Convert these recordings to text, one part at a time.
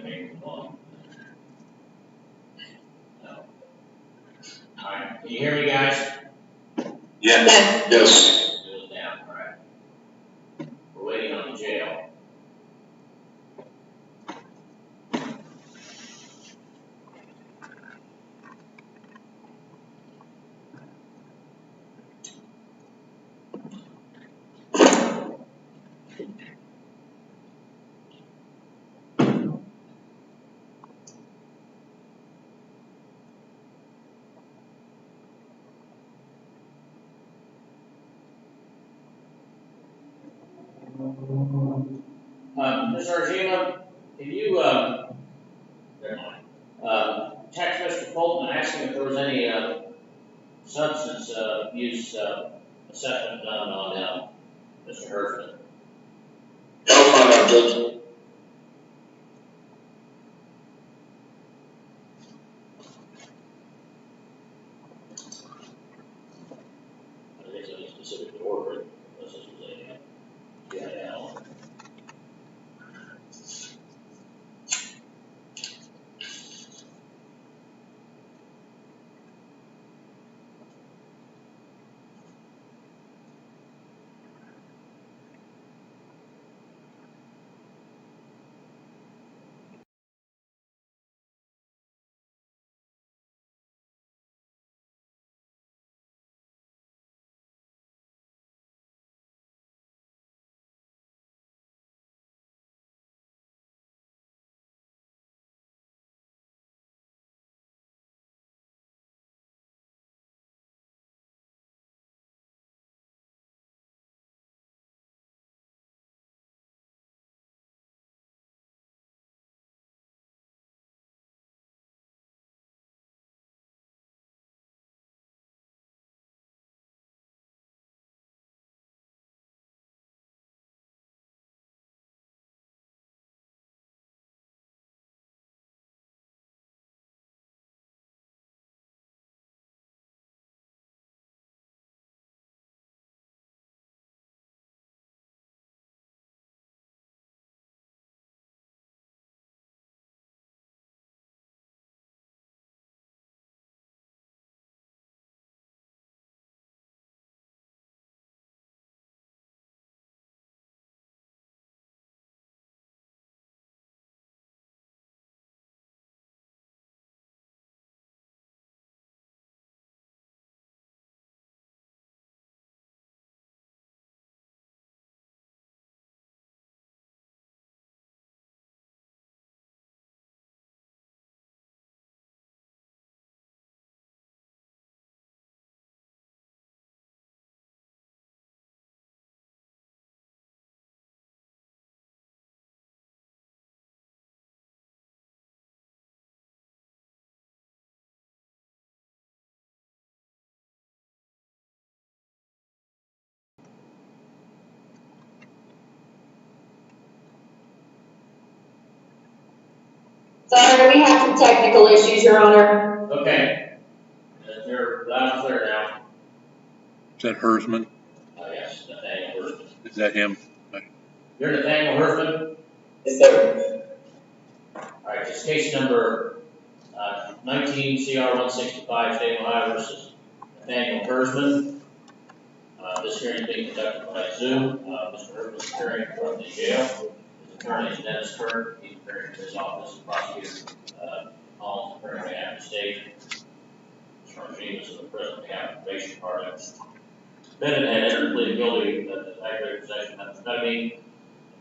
make long. No. All right. Can you hear me, guys? Yes. Yes. It was down. All right. We're waiting on the jail. Mr. Argila, can you text Mr. Fulton and ask him if there was any substance abuse assessment done on Mr. Hertzman? I'll find out, Judge. I guess any specific order, unless this was a yeah. Sorry, we have some technical issues, Your Honor. Okay. You're loud and clear now. Is that Hersman? Yes, Nathaniel Hertzman. Is that him? You're Nathaniel Hertzman? Yes, sir. All right, this case number 19 CR 165, State of Ohio versus Nathaniel Hertzman. This hearing is being conducted by Zoom. Mr. Hertzman is appearing from the jail. His attorney is Dennis Kirk. He's appearing from his office. Prosecutor Collins appearing from the state. Mr. Martinez is the president of the application party. Defendant had entered pleading guilty to the aggravated possession of methamphetamine.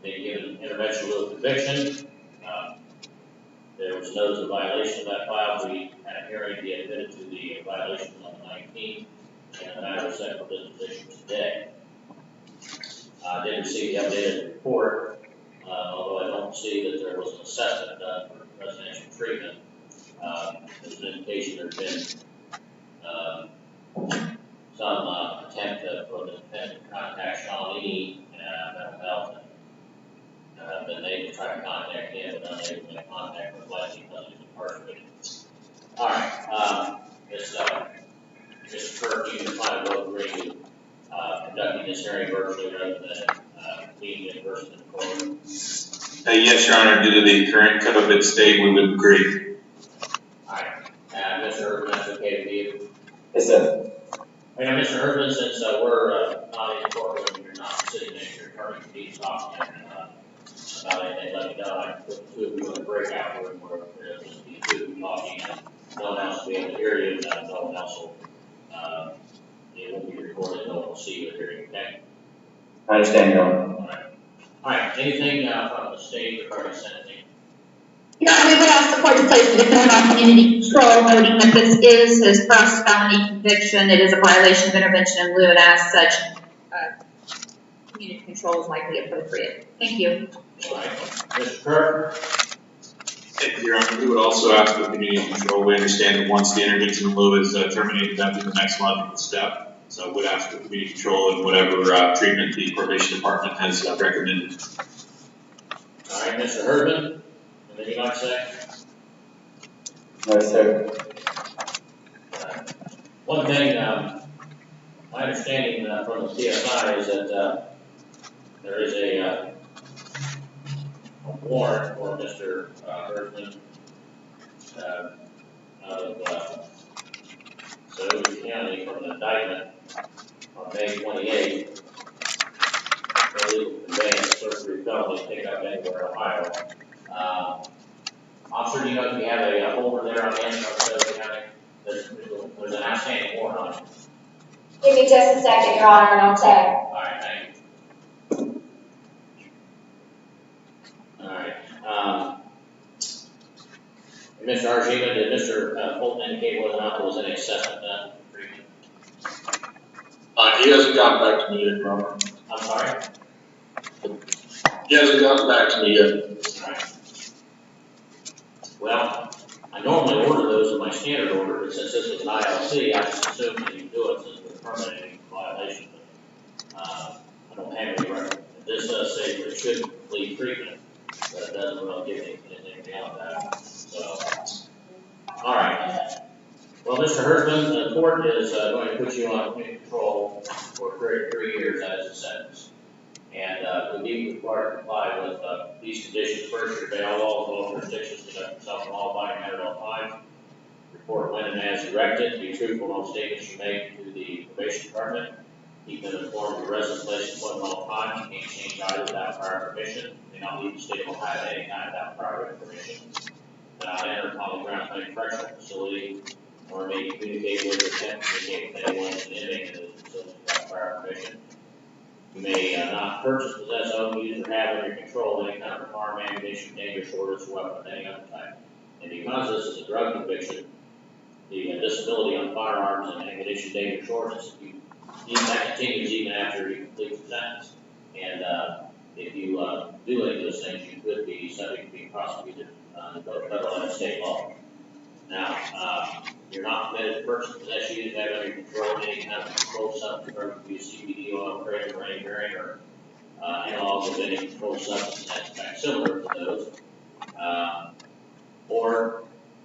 They given intervention with conviction. There was notice of violation of that file. We had a hearing. He admitted to the violations on the 19th, and the matter was set for disposition today. I did receive the updated report, although I don't see that there was an assessment done for residential treatment. There's an indication there's been some attempt for the defendant to contact Sean Lee mental health. Been able to try to contact him, but unable to make contact with likely because he's incarcerated. All right, Mr. Kirk, you can find a both agree to conducting this hearing virtually rather than being in person in court. Yes, Your Honor, due to the current COVID state, we would agree. Alright, Mr. Urban, that's okay with you? Yes, sir. And Mr. Urban, since we're not in court and you're not sitting next to your attorney, you need to talk to him about anything, let me know. I put two of you in a breakout room where there'll just be two of you talking and no one else will be able to hear you, and no one else will, it won't be recorded, no one will see you or hear you, okay? I understand, Your Honor. Alright, anything from the state regarding sentencing? Your Honor, we would ask the court to place the defendant on community control, noting that this is his first felony conviction. It is a violation of intervention in lieu, and as such, community control is likely appropriate. Thank you. Alright, Mr. Kirk? Thank you, Your Honor. We would also ask for community control. We understand that once the intervention in lieu is terminated, that is the next logical step. So we would ask for community control and whatever treatment the probation department has recommended. Alright, Mr. Herdman, anything you'd like to say? No, sir. One thing, my understanding from the CSI is that there is a warrant for Mr. Herdman out of Sonoma County from an indictment on May 28th. Illegal conveyance, surgery, felony, pickup anywhere in Ohio. Officer, do you know if you have a holder there on the end of Sonoma County? There's an outstanding warrant on it. Give me just a second, Your Honor, and I'll check. Alright, thank you. Alright, Mr. Argina, did Mr. Fulton indicate whether or not there was any assessment done? He hasn't gotten back to me yet, Your Honor. I'm sorry? He hasn't gotten back to me yet. Alright. Well, I normally order those in my standard order, but since this is an ILC, I just assumed that you do it since we're permitting violation. But, I don't have any record. This does say that it should complete treatment, but it doesn't really give anything beyond that. So, alright. Well, Mr. Herdman, the court is going to put you on community control for 3 years as a sentence. And would be required to comply with these conditions. First, you obey all laws of all jurisdictions, conduct yourself in all abiding manner at all times. Report when and as directed. Be truthful in all statements you make to the probation department. Keep them informed of your residence place and appointment at all times. You can't change either without prior permission. You may not leave the state of Ohio at any time without prior permission. Enter upon the grounds of any correctional facility, or may communicate with or attempt to communicate with anyone in the inmate in the facility without prior permission. You may not purchase, possess, own, use, or have under your control any kind of arm, ammunition, dangerous orders, weapon of any other type. And because this is a drug conviction, the disability on firearms and ammunition, dangerous orders, that continues even after you complete the sentence. And if you do any of those things, you could be subject to being prosecuted under federal and state law. Now, you're not permitted to purchase, possess, use, have under your control any kind of controlled substance, whether it be CBD oil, creative, or any variant, or analogs of any controlled substance that's similar to those.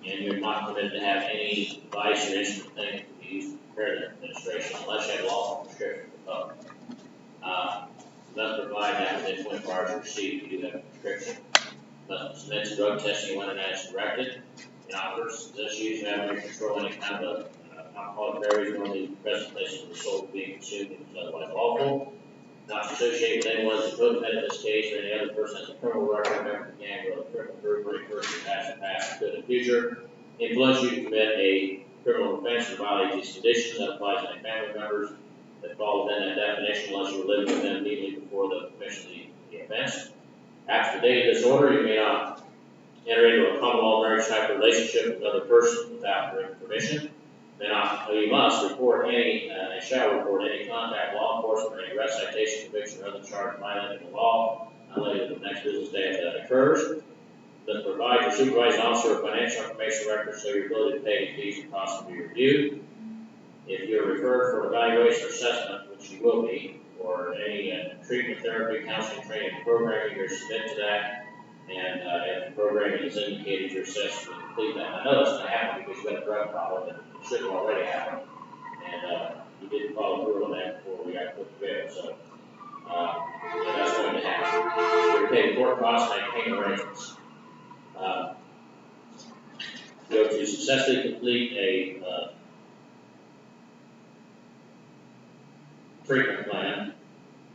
And you're not permitted to have any device or instrument thing that can be used to prepare the administration unless you have a lawful prescription for both. You must provide that within 24 hours of receipt if you do have a prescription. You must submit to drug testing when and as directed. Possess, use, have under control any kind of alcoholic beverage normally present places of the soul being consumed if it's otherwise lawful. Not to associate with anyone who's a co-defendant in this case or any other person as a criminal record, member of the gang, or a criminal group, or any person who has past, could in the future influence you to commit a criminal offense or violate these conditions. That applies to any family members that fall within that definition unless you were living with them immediately before the commission of the offense. After the date of this order, you may not enter into a common law marriage type relationship with another person without written permission. You must report and shall report any contact law enforcement or any arrest, citation, conviction, or other charge violating the law, not later than the next business day after that occurs. Must provide your supervising officer a financial information record so your ability to pay fees and costs will be reviewed. If you're referred for evaluation or assessment, which you will be, or any treatment, therapy, counseling, training, programming, you're submit to that. And if the programming is indicated, you're assessed to complete that. I know that's going to happen because you've got a drug problem and it should have already happened. And you didn't follow through on that before we got put to bed. So that's going to happen. You're paid court costs and payment arrangements. You have to successfully complete a treatment plan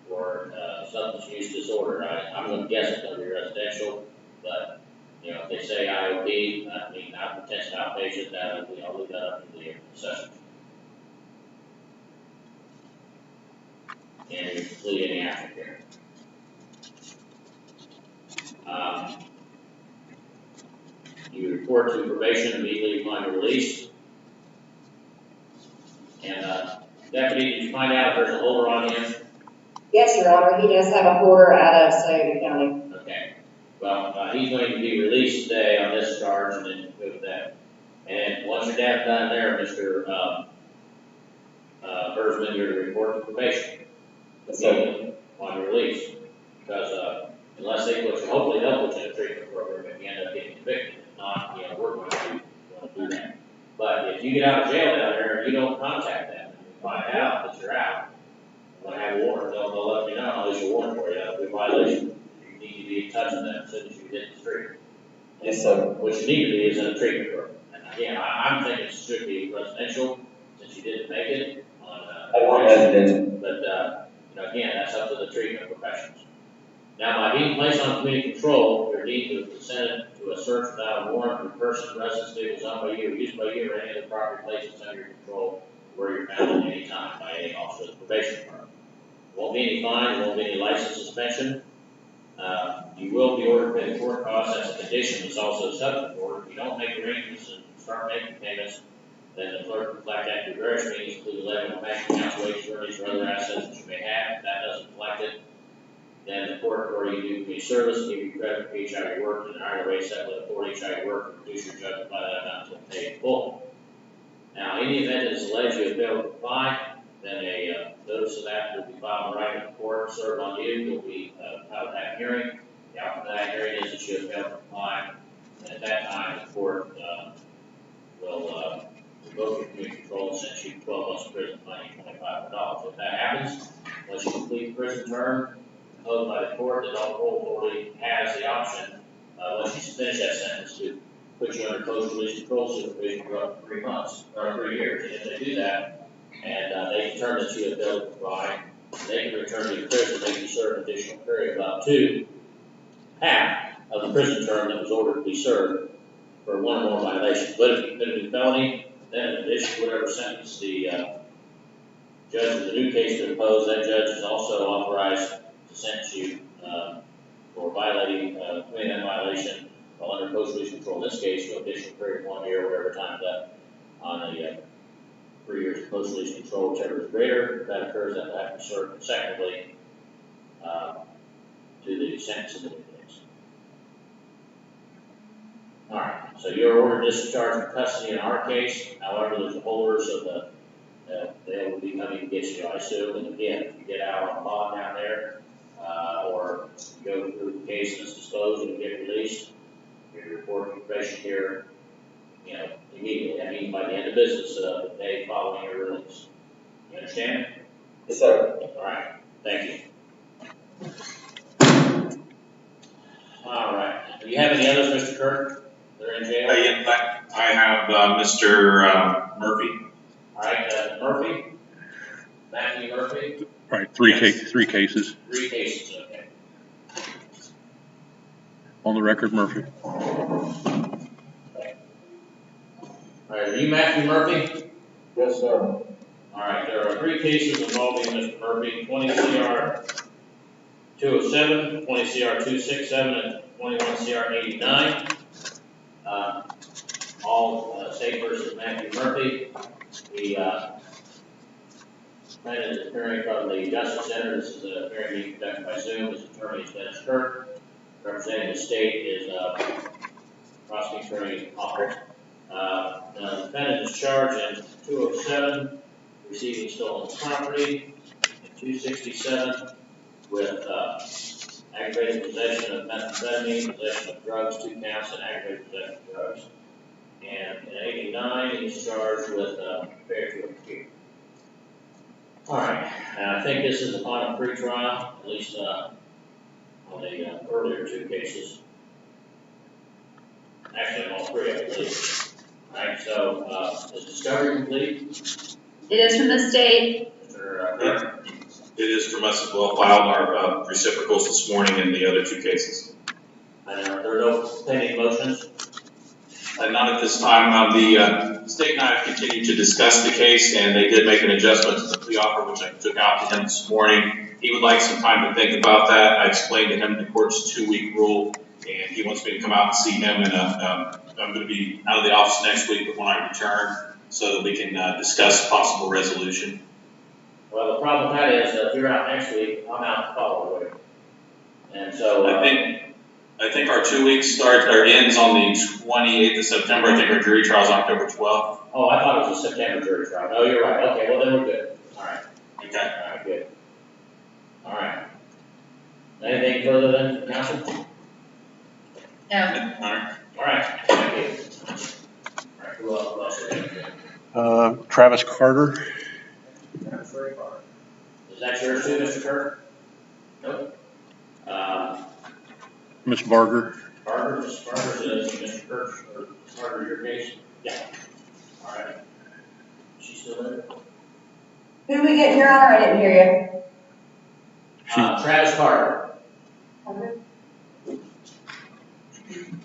for substance use disorder. I'm going to guess it's going to be residential, but you know, if they say IOP, I mean, potential outpatient, I'll leave that up to the assessment. And you complete any aftercare. You report to probation immediately upon your release. And Deputy, did you find out if there's a holder on him? Yes, Your Honor, he does have a holder out of Sauter County. Okay. Well, he's going to be released today on this charge, and then go with that. And once your dad's done there, Mr. Bergman, you're to report to probation. Yes, sir. On your release. Because unless they put you, hopefully they'll put you in a treatment program if you end up getting convicted. If not, you know, we're going to do that. But if you get out of jail down there and you don't contact them, and you find out that you're out, you're going to have a warrant, they'll let you know, I'll issue a warrant for you. That'll be a violation. You need to be in touch with them as soon as you hit the street. Yes, sir. What you need to be is in a treatment program. And again, I'm thinking it should be residential, since you didn't make it on I want residential. But you know, again, that's up to the treatment professionals. Now, by being placed on community control, you're deemed to have consented to a search without a warrant for person, residence, vehicles owned by you, or used by you, or any other property placed under your control where you're found at any time by any officer of the probation department. Won't be any fine, won't be any license suspension. You will be ordered to pay the court costs as a condition. It's also a subject order. If you don't make arrangements and start making payments, then the clerk will collect active various means, including levying of bank accounts, wages, earnings, or other assets that you may have. If that doesn't collect it, then the court authority you do community service, give you credit for each hour you work, and an hourly rate set with authority each hour you work, and reduce your judgment by that amount until paid in full. Now, in the event that it's alleged you have failed to comply, then a notice of that will be filed in writing with the court, served on you. You'll be held at hearing. The outcome of that hearing is that you have failed to comply, and at that time, the court will revoke your community control and sentence you to 12 months in prison, fine you $2,500. If that happens, once you complete the prison term imposed by the court, the adult parole authority has the option, once you finish that sentence, to put you under post-release control supervision for up to 3 months, or 3 years. And if they do that, and they determine that you have failed to comply, they can return you to prison, make you serve an additional period of up to half of the prison term that was ordered to be served for one or more violations. But if you commit a felony, then in addition to whatever sentence the judge in the new case to impose, that judge is also authorized to sentence you for violating, committing that violation while under post-release control. In this case, no additional period of 1 year, whatever time that on a 3 years of post-release control, whichever is greater. If that occurs, that will have to be served consecutively to the sentence in the new case. All right, so you're ordered discharged from custody in our case. However, there's the holders of the, they will be coming to get you, I assume. And again, if you get out on bond down there, or you go through the case and it's disposed and get released, you report to probation here, you know, immediately. I mean, by the end of business, the day following your release. You understand? Yes, sir. All right, thank you. All right, do you have any others, Mr. Kirk? They're in jail? Yeah, in fact, I have Mr. Murphy. All right, Murphy? Matthew Murphy? All right, three cases. 3 cases, okay. On the record, Murphy. All right, are you Matthew Murphy? Yes, sir. All right, there are 3 cases involving Mr. Murphy, 20 CR 207, 20 CR 267, and 21 CR 89. All State versus Matthew Murphy. The defendant is appearing from the Justice Center. This is a hearing being conducted by Zoom. His attorney is Dennis Kirk. Representing the state is prosecuting attorney Hopper. The defendant is charged in 207, receiving stolen property, and 267 with aggravated possession of methamphetamine, possession of drugs, 2 counts, and aggravated possession of drugs. And in 89, he's charged with failure to appear. All right, and I think this is the final pre-trial, at least, on the, earlier two cases. Actually, on all three, I believe. All right, so, is discovery complete? It is from the state. Mr. Clerk? It is from us as well, filed our reciprocals this morning in the other two cases. And there are no pending motions? Not at this time. The state and I have continued to discuss the case, and they did make an adjustment to the plea offer, which I took out to him this morning. He would like some time to think about that. I explained to him the court's 2-week rule, and he wants me to come out and see him. And I'm going to be out of the office next week, but when I return, so that we can discuss possible resolution. Well, the problem with that is, if you're out next week, I'm out the following week. And so, I think our 2 weeks starts or ends on the 28th of September. I think our jury trial is October 12th. oh, I thought it was a September jury trial. No, you're right. Okay, well, then we're good. All right. Okay. All right, good. All right. Anything further than council? No. All right, thank you. All right, who else is there? Travis Carter. Is that yours too, Mr. Kirk? Nope. Ms. Barger. Barber says, Mr. Kirk, or Barber, your case? Yeah. All right. She's still there? Who we get, Your Honor? I didn't hear Travis Carter. you.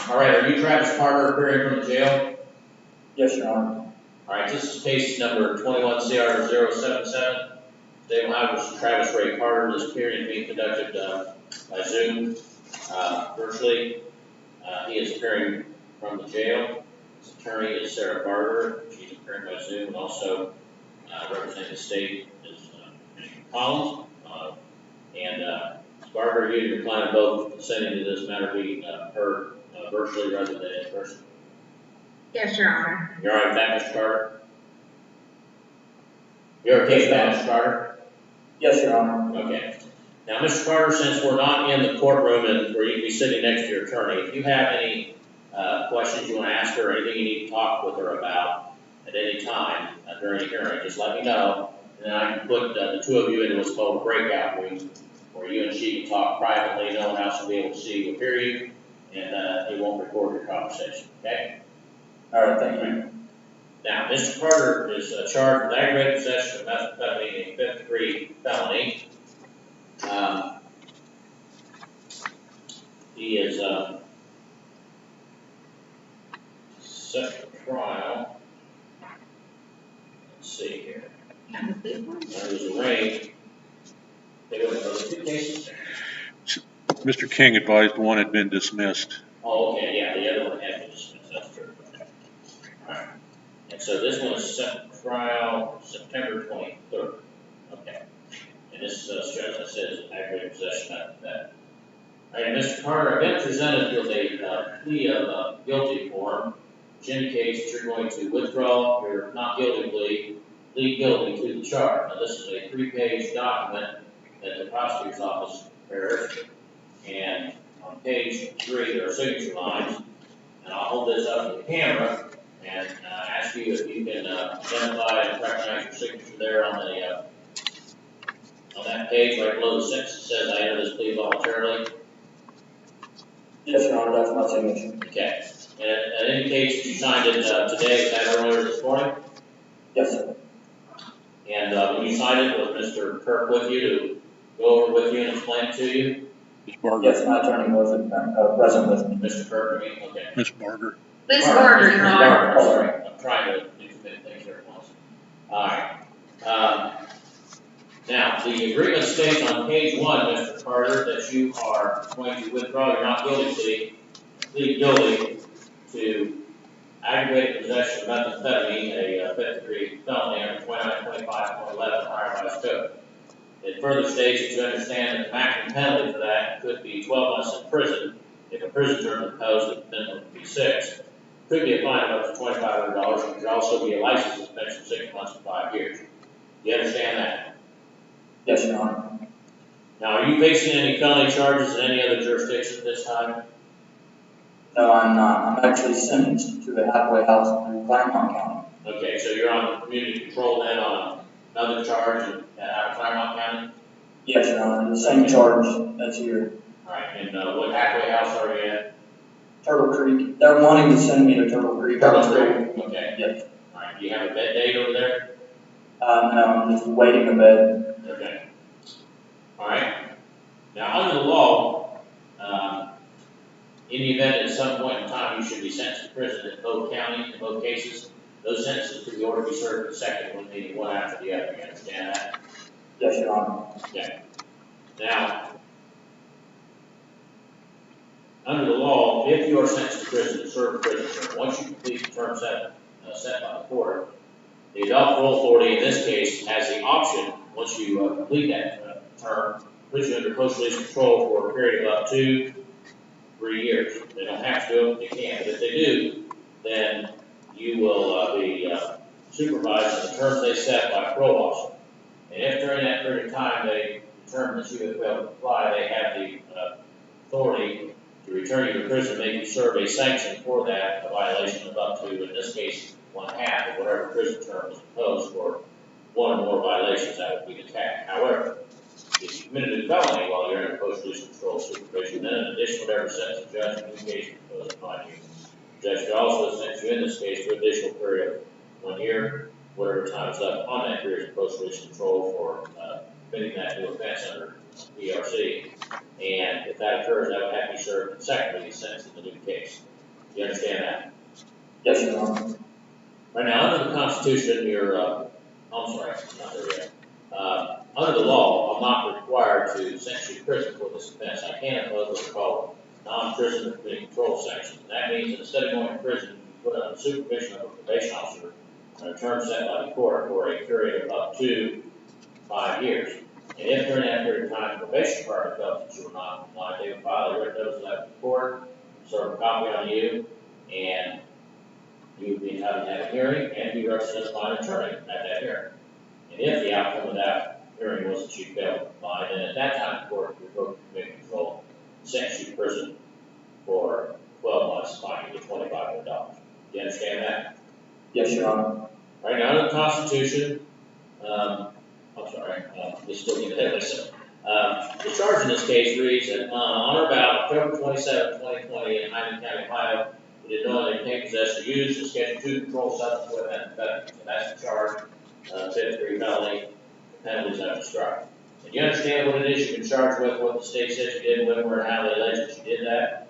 All right, are you Travis Carter appearing from the jail? Yes, Your Honor. All right, this is case number 21CR077. State of Ohio versus Travis Ray Carter. This hearing is being conducted by Zoom, virtually. He is appearing from the jail. His attorney is Sarah Barber. She's appearing by Zoom, and also representing the state is Commissioner Collins. Ms. Barber, you and your client both consenting to this matter being heard virtually rather than in person. Yes, Your Honor. You're all right with that, Mr. Carter? You're okay with that, Mr. Carter? Yes, Your Honor. Okay. Now, Mr. Carter, since we're not in the courtroom and where you can be sitting next to your attorney, if you have any questions you want to ask her or anything you need to talk with her about at any time during the hearing, just let me know. And then I can put the two of you into what's called a breakout room where you and she can talk privately. No one else will be able to see you or hear you, and it won't record your conversation, okay? All right, thank you. Now, Mr. Carter is charged with aggravated possession of methamphetamine, a 5th-degree felony. He is set for trial. Let's see here. He was arraigned. They were the two cases. Mr. King advised one had been dismissed. Oh, okay, yeah, the other one had been dismissed. That's true. Okay. All right. And so this one is set for trial September 23rd. Okay. And this as I said, is aggravated possession of that. All right, Mr. Carter, I've been presented with a plea of guilty form, which indicates that you're going to withdraw your not guilty plea, plead guilty to the charge. Now, this is a 3-page document that the prosecutor's office prepares, and on page 3 there are signature lines, and I'll hold this up to the camera and ask you if you can identify and recognize your signature there on the on that page right below the sentence that says I enter this plea voluntarily. Yes, Your Honor, that's my signature. Okay. And it indicates that you signed it today, is that earlier this morning? Yes, sir. And when you signed it, was Mr. Kirk with you to go over with you and explain it to you? Ms. Barger. Yes, my attorney was present with me. Mr. Kirk, I mean, okay. Ms. Barger. Ms. Barber, Your Mr. Honor. Barber, sorry, I'm trying to do too many things here at once. All right. Now, the agreement states on page 1, Mr. Carter, that you are going to withdraw your not guilty plea, plead guilty to aggravated possession of methamphetamine, a 5th-degree felony under 2925.11 Ohio Revised Code. It further states that you understand that the maximum penalty for that could be 12 months in prison. If a prison term is imposed, the minimum would be 6. Could be a fine of up to $2,500, and could also be a license suspension of 6 months to 5 years. Do you understand that? Yes, Your Honor. Now, are you facing any felony charges in any other jurisdiction at this time? No, I'm not. I'm actually sentenced to a halfway house in Claremont County. Okay, so you're on community control then on another charge out of Claremont County? Yes, Your Honor, the same charge that's here. Alright, and what halfway house are you at? Turtle Creek. They're wanting to send me to Turtle Creek. Okay. Yes. Alright, do you have a bed date over there? No, I'm just waiting a bed. Okay. Alright. Now, under the law, in the event at some point in time you should be sentenced to prison in both counties, in both cases, those sentences could be ordered to be served consecutively, meaning one after the other. You understand that? Yes, Your Honor. Okay. Now, under the law, if you are sentenced to prison and serve a prison term, once you complete the term set by the court, the adult parole authority in this case has the option, once you complete that term, puts you under post-release control for a period of up to 3 years. They don't have to do it, they can, but if they do, then you will be supervised in the terms they set by a parole officer. And if during that period of time they determine that you have failed to comply, they have the authority to return you to prison, make you serve a sanction for that, a violation of up to, in this case, 1/2 of whatever prison term is imposed for one or more violations, that would be the tax. However, if you committed a felony while you're in post-release control supervision, then in addition to whatever sentence the judge in this case imposed upon you, the judge could also sentence you in this case to an additional period of 1 year, whatever time is left on that period of post-release control for committing that new offense under PRC. And if that occurs, that would have to be served consecutively sentence in the new case. Do you understand that? Yes, Your Honor. Right now, under the Constitution, you're, I'm sorry, not there yet. Under the law, I'm not required to sentence you to prison for this offense. I can impose what are called non-prisoner committing control sanctions. That means that instead of going to prison, you put under the supervision of a probation officer on a term set by the court for a period of up to 5 years. And if during that period of time the probation department felt that you were not compliant, they would file a written notice of that to the court, serve a copy on you, and you would be entitled to have a hearing and be represented by an attorney at that hearing. And if the outcome of that hearing was that you failed to comply, then at that time the court would revoke commitment control, sentence you to prison for 12 months, fine you to $2,500. Do you understand that? Yes, Your Honor. Right now, under the Constitution, I'm sorry, we still need to hit this. The charge in this case reads that on or about October 27, 2020 in Hyman County, Ohio, you did knowingly obtain, possess, or use a Schedule 2 controlled substance with methamphetamine. So that's the charge, 5th-degree felony, the penalties I've described. And you understand what it is you've been charged with, what the state says you did, when, where, and how they alleged that you did that?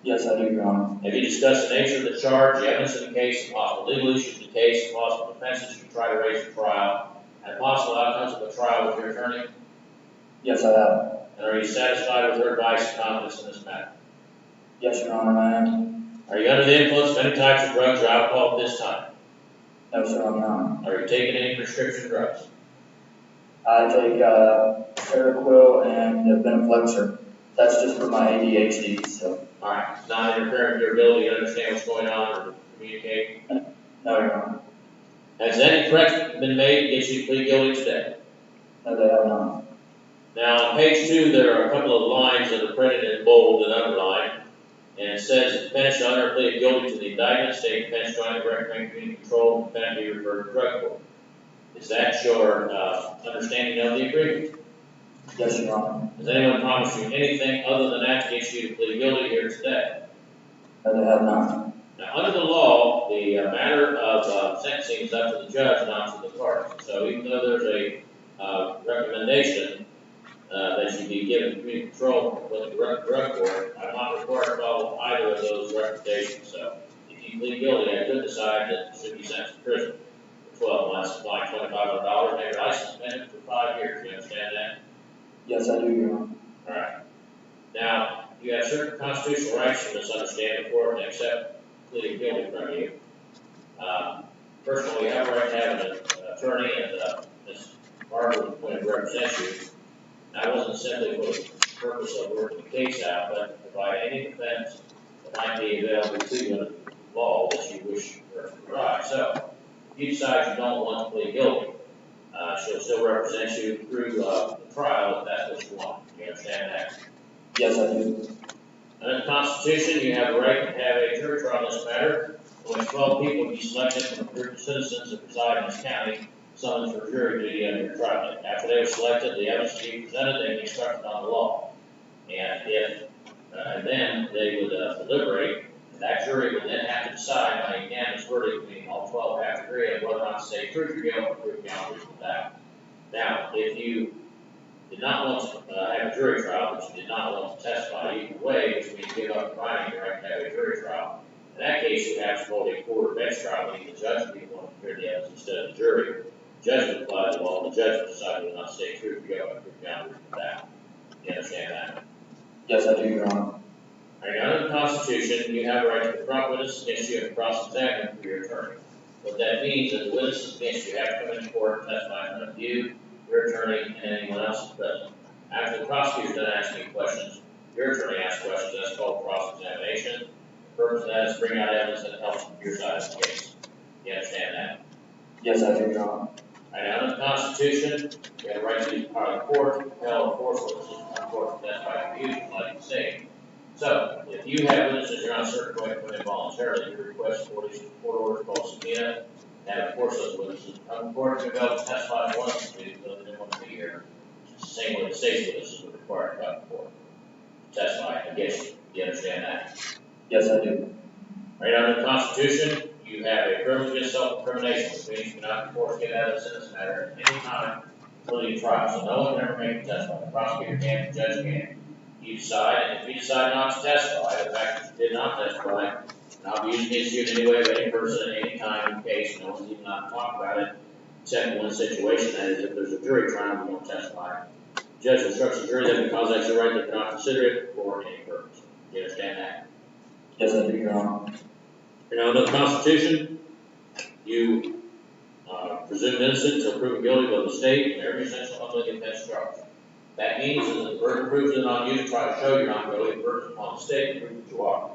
Yes, I do, Your Honor. Have you discussed the nature of the charge, the evidence of the case, the possible legal issues of the case, the possible defenses you try to raise in trial, and possible outcomes of the trial with your attorney? Yes, I have. And are you satisfied with her advice and confidence in this matter? Yes, Your Honor, I am. Are you under the influence of any types of drugs or alcohol at this time? No, sir, I'm not. Are you taking any prescription drugs? I take Seroquel and Venlafaxine. That's just for my ADHD, so. Alright, it's not interfering with your ability to understand what's going on or to communicate? No, Your Honor. Has any threat been made to get you to plead guilty today? No, they have not. Now, on page 2, there are a couple of lines that are printed in bold and underlined, and it says, the defendant shall enter a plea of guilty to the indictment, state defense jointly recommend community control, and defendant be referred to drug court. Is that your understanding of the agreement? Yes, Your Honor. Has anyone promised you anything other than that to get you to plead guilty here today? No, they have not. Now, under the law, the matter of sentencing is up to the judge, not to the parties. So even though there's a recommendation that you be given community control with the drug court, I'm not required to follow either of those recommendations. So if you plead guilty, I could decide that you should be sentenced to prison for 12 months, fine $2,500, and your license suspended for 5 years. Do you understand that? Yes, I do, Your Honor. All right. Now, you have certain constitutional rights to misunderstand the court and accept pleading guilty from you. First of all, you have a right to have an attorney, and Ms. Barber was appointed to represent you. That wasn't simply for the purpose of working the case out, but to provide any defense that might be available to you under the law that you wish to provide. So, if you decide you don't want to plead guilty, she'll still represent you through the trial if that's what you want. Do you understand that? Yes, I do. Under the Constitution, you have the right to have a jury trial on this matter, in which 12 people will be selected from a group of citizens that reside in this county, summoned for jury duty under your trial. After they were selected, the evidence to be presented, they will be instructed on the law. And then they would deliberate, and that jury would then have to decide by unanimous verdict, meaning all 12 have to agree on whether or not to say prove your guilt or prove beyond reasonable doubt. Now, if you did not want to have a jury trial, but you did not want to testify either way, which means give up providing your right to have a jury trial, in that case, you have to hold a court or bench trial, meaning the judge would be the one to hear the evidence instead of the jury. The judge would apply the law, the judge would decide whether or not to say prove your guilt or prove beyond reasonable doubt. You understand that? Yes, I do, Your Honor. Alright, under the Constitution, you have a right to confront witnesses against you and cross-examine them for your attorney. What that means is the witnesses against you have to come into court and testify in front of you, your attorney, and anyone else present. After the prosecutor is done asking questions, your attorney asks questions. That's called cross-examination. The purpose of that is to bring out evidence that helps your side of the case. You understand that? Yes, I do, Your Honor. Alright, under the Constitution, you have a right to use the power of the court to compel or force witnesses to come forward and testify for you, like the same. So, if you have witnesses you're not certain going to put in voluntarily, you request court orders called subpoena, and force those witnesses to come to court to compel to testify for one of them, because they didn't want to be here. It's the same way the state's witnesses were required to come to court to testify against you. Do you understand that? Yes, I do. Right under the Constitution, you have a privilege against self-incrimination, which means you cannot be forced to give evidence in this matter at any time, including trial. So no one can ever make a testify. The prosecutor can, the judge can. You decide, and if you decide not to testify, the fact that you did not testify, and I'll be using against you in any way by any person at any time in case, no one's even not talk about it, except in one situation, that is if there's a jury trial, you don't testify. The judge instructs the jury that because that's your right, they cannot consider it for any purpose. Do you understand that? Yes, I do, Your Honor. You know, under the Constitution, you presume innocent until proven guilty by the state and every essential unlawful offense charge. That means that the burden of proof is not on you to try to show you're not guilty, the burden is upon the state to prove that you are.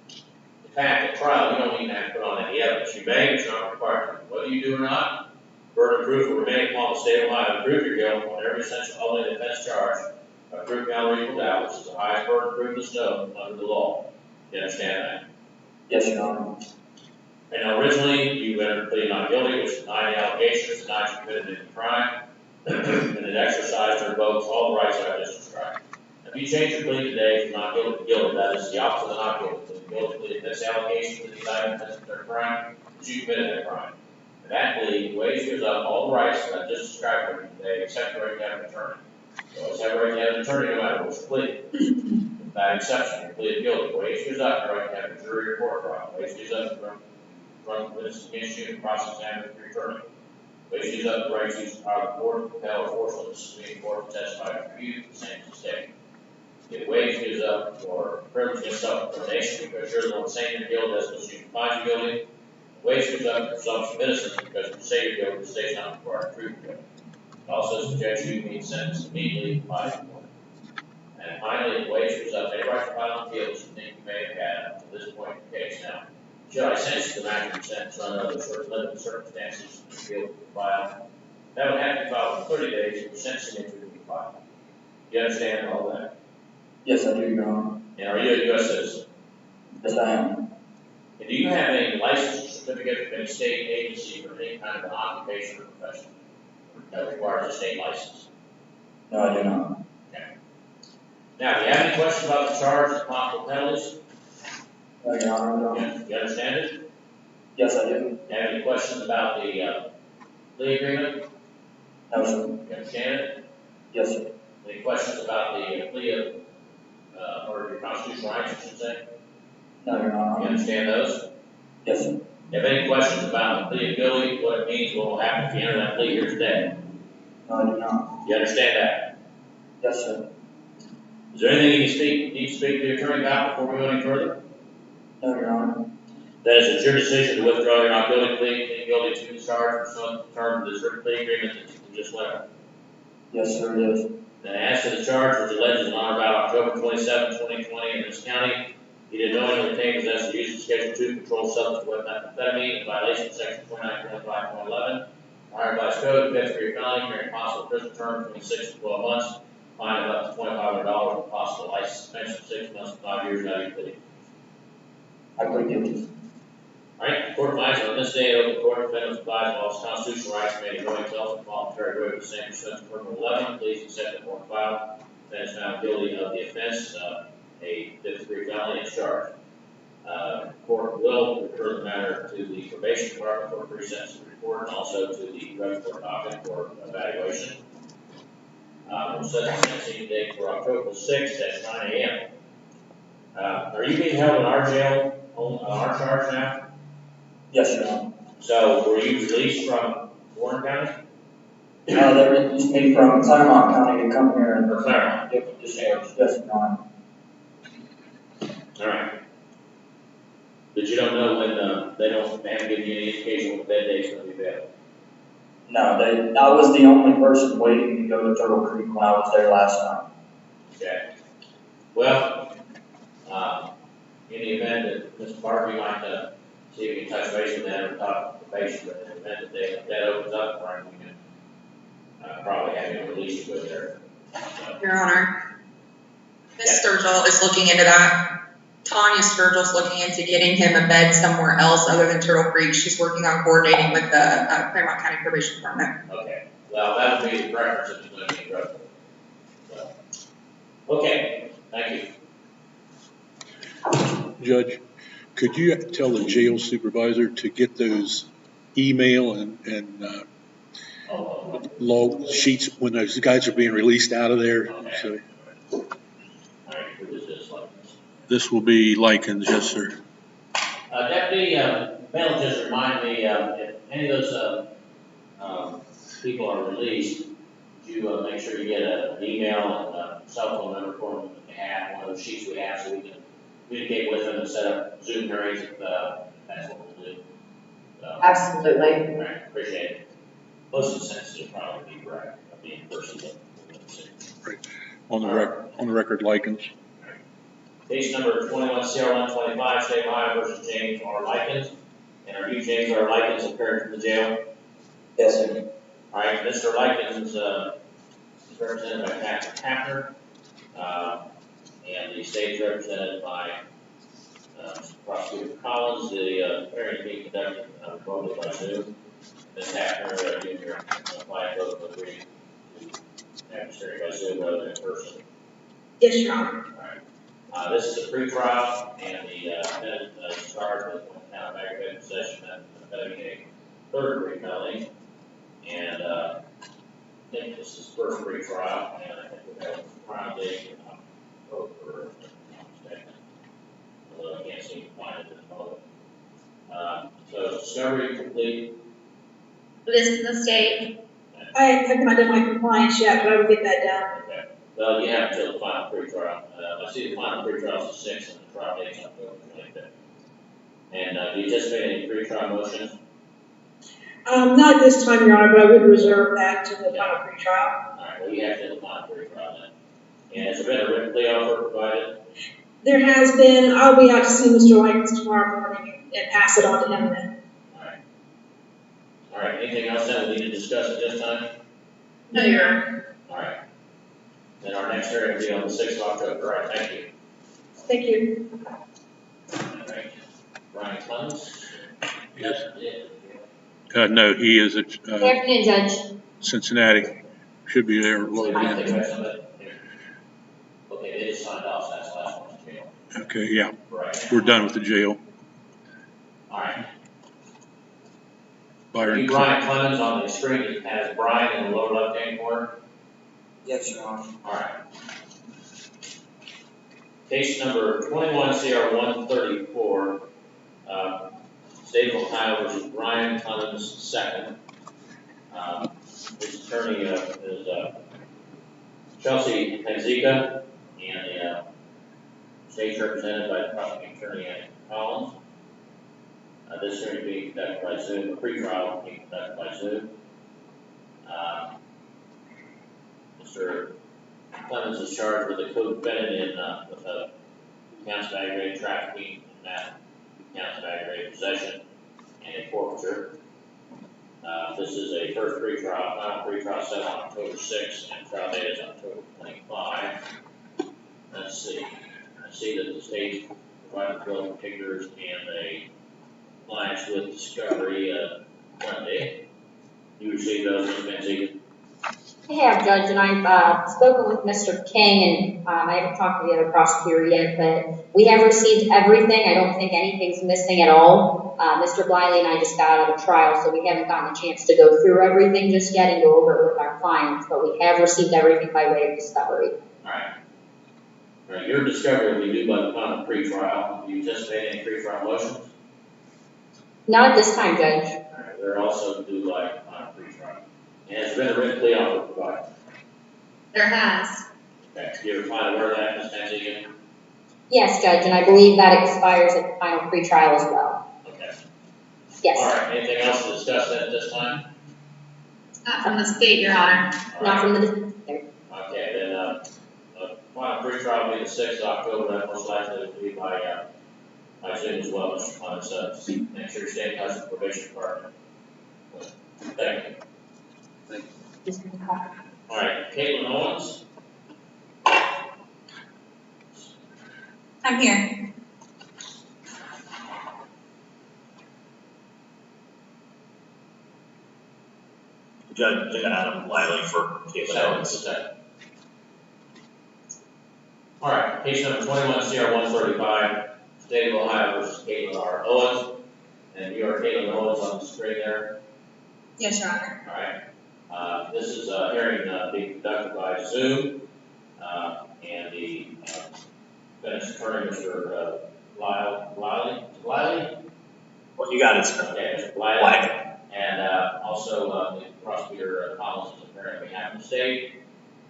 In fact, at trial, you don't even have to put on any evidence. You may, but you're not required to. Whether you do or not, the burden of proof will remain upon the state of Ohio to prove your guilt on every essential unlawful offense charge by proof beyond reasonable doubt, which is the highest burden of proof that's known under the law. Do you understand that? Yes, Your Honor. And now originally, you entered a plea not guilty, which denied the allegations, denied you committed any crime, and it exercised or revokes all the rights I just described. If you change your plea today from not guilty to guilty, that is the opposite of not guilty. The guilty plea admits allegations that the indictment has their crime, that you committed that crime. And that plea gives up all the rights that I just described for you today, except the right to have an attorney. You always have a right to have an attorney no matter which plea. With that exception, your plea of guilty gives up the right to have a jury or court trial. Gives up the run witnesses against you and cross-examine your attorney. Which gives up the right to use the power of the court to compel or force witnesses to be in court to testify for you, the same as the state. It wage gives up for privilege against self-incrimination because you're the one saying you're guilty, that's what you can find you guilty. Wage gives up for presumption of innocence because if you say you're guilty, the state's not required to prove you're guilty. It also suggests you be sentenced immediately by the court. And finally, the wage gives up any right to file an appeal that you think you may have had up to this point in the case. Now, should I sentence you to maximum sentence under other limited circumstances, the appeal would be filed. That would have to be filed in 30 days, and your sentencing entry would be filed. Do you understand all that? Yes, I do, Your Honor. And are you a U.S. citizen? Yes, I am. And do you have any license or certificate from any state agency for any kind of an occupation or profession that requires a state license? No, I do not. Okay. Now, do you have any questions about the charge and possible penalties? No, Your Honor, no. You understand it? Yes, I do. Do you have any questions about the plea agreement? No, sir. You understand it? Yes, sir. Any questions about the plea of, or your constitutional rights, I should say? No, Your You Honor. understand those? Yes, sir. Do you have any questions about the plea of guilty, what it means, what will happen if you enter that plea here today? No, I do not. You understand that? Yes, sir. Is there anything you need to speak to your attorney about before we go any further? No, Your Honor. That is, it's your decision to withdraw your not guilty plea, plead guilty to the charge pursuant to the terms of this written plea agreement that you just went over. Yes, sir, it is. Then as to the charge which alleges on or about October 27, 2020 in this county, he did knowingly obtain, possess, or use of Schedule 2 controlled substance with methamphetamine in violation of Section 29.5.11. Ohio Vice Code, fifth degree felony, carrying possible prison term between 6 to 12 months, fine of up to $2,500 with possible license by suspension of 6 months to 5 years out of your plea. I plead guilty. All right, the court finds that on this day, open court, defendant applies all his constitutional rights made in knowing self and voluntary waiver of the same pursuant to Article 11. Please accept the court file. Defendant is found guilty of the offense, a fifth-degree felony is charged. Court will refer the matter to the probation department for pre-sentence report and also to the drug court docket for evaluation. We'll set the sentencing date for October 6th at 9 a.m. Are you being held in our jail on our charge now? Yes, Your Honor. So were you released from Warren County? They released me from Claremont County to come here and Or Claremont? get discharged. Yes, Your Honor. All right. But you don't know when they haven't given you any indication when the bed date's going to be available? No, I was the only person waiting to go to Turtle Creek when I was there last night. Okay. Well, in the event that Mr. Barber, you might see if you can touch base with them or talk to the patient, but in the event that that opens up for him, we can probably have him release you there. So, Your Honor, Ms. Sturgill is looking into that. Tanya Sturgill's looking into getting him a bed somewhere else other than Turtle Creek. She's working on coordinating with the Claremont County Probation Department. okay. Well, that would be the preference if you're going to be drug court. So, okay. Thank you. Judge, could you tell the jail supervisor to get those email and log sheets when those guys are being released out of there? Okay. So All right. Who is this like? this will be Likens, yes, sir. Deputy, Mel just reminded me, if any of those people are released, would you make sure you get an email and a cell phone number for them if they have one of those sheets we have so we can communicate with them and set up Zoom hearings if that's what we'll do. So, Absolutely. all right, appreciate it. Most of the sentences will probably be correct, be in person, but we'll see. On the record, Likens. Case number 21CR125, State of Ohio versus James R. Likens. And are you James R. Likens appearing from the jail? Yes, sir. All right, Mr. Likens is represented by Patrick Hafner, and the state is represented by Prosecutor Collins. The hearing is being conducted remotely by Zoom. Ms. Hafner, Jr., applied both agree to have this hearing by Zoom rather than in person. Yes, Your Honor. All right. This is a pretrial, and the defendant is charged with one count of aggravated possession of a third-degree felony. And I think this is first pretrial, and I think we have a trial date in October, if I'm not mistaken. Although I can't seem to find it at the moment. So discovery complete. This is the state. I haven't done my compliance yet, but I will get that done. Okay. Well, you have until the final pretrial. I see the final pretrial is the 6th, and the trial date is October 25th. And do you anticipate any pretrial motions? Not this time, Your Honor, but I would reserve that to the final pretrial. All right, well, you have to the final pretrial then. And has there been a written plea offer provided? There has been, I'll be out to see Mr. Likens tomorrow morning and pass it on to him then. All right. All right, anything else that we need to discuss at this time? No, Your Honor. All right. Then our next hearing will be on the 6th of October. All right, thank you. Thank you. All right. Brian Clemens? Yes. Yeah. No, he is at Good afternoon, Judge. Cincinnati. Should be there loaded I think in. we have somebody here. Okay, they just signed off, so that's the last one to jail. Okay, yeah, Right. we're done with the jail. All right. Byron. Brian Clemens on the screen, it has Brian in the lower left-hand corner. Yes, Your Honor. All right. Case number 21CR134, State of Ohio versus Brian Clemens II. His attorney is Chelsea Penzika, and the state's represented by the prosecuting attorney Andy Collins. This hearing being conducted by Zoom, the pretrial being conducted by Zoom. Mr. Clemens is charged with a co-defendant in with a counts of aggravated trafficking, and counts of aggravated possession, and a forfeiture. This is a first pretrial, final pretrial set on October 6th, and trial date is October 25. That's see. I see that the state provided bill particulars and a compliance with discovery, Monday. You received those, Ms. Manzi? I have, Judge, and I've spoken with Mr. King, and I haven't talked to the other prosecutor yet, but we have received everything. I don't think anything's missing at all. Mr. Bliley and I just got out of trial, so we haven't gotten a chance to go through everything just yet and go over it with our clients, but we have received everything by way of discovery. All right. All right, your discovery will be due by the time of pretrial. Do you anticipate any pretrial motions? Not at this time, Judge. All right, they're also due by the time of pretrial. And has been a written plea offer provided? There has. Okay, you're fine aware of that, Ms. Manzi? Yes, Judge, and I believe that expires at the final pretrial as well. Okay. Yes. All right, anything else to discuss at this time? Not from the state, Your Honor. All Not right. from the, Okay, then, final pretrial will be the 6th of October, that most likely will be by Zoom as well, Mr. Clemens, so make sure you stay in touch with the probation department. Thank you. All right, Caitlin Owens? I'm here. Judge Adam Wiley for Caitlin Owens. All right, case number 21 CR 135, State of Ohio versus Caitlin R. Owens. And you are Caitlin Owens on the screen there. Yes, Your Honor. All right. This is a hearing being conducted by Zoom, and the defense attorney, Mr. Bliley? Well, you got it, sir. Okay, Mr. Bliley. And also the prosecutor, Collins, is appearing on behalf of the state.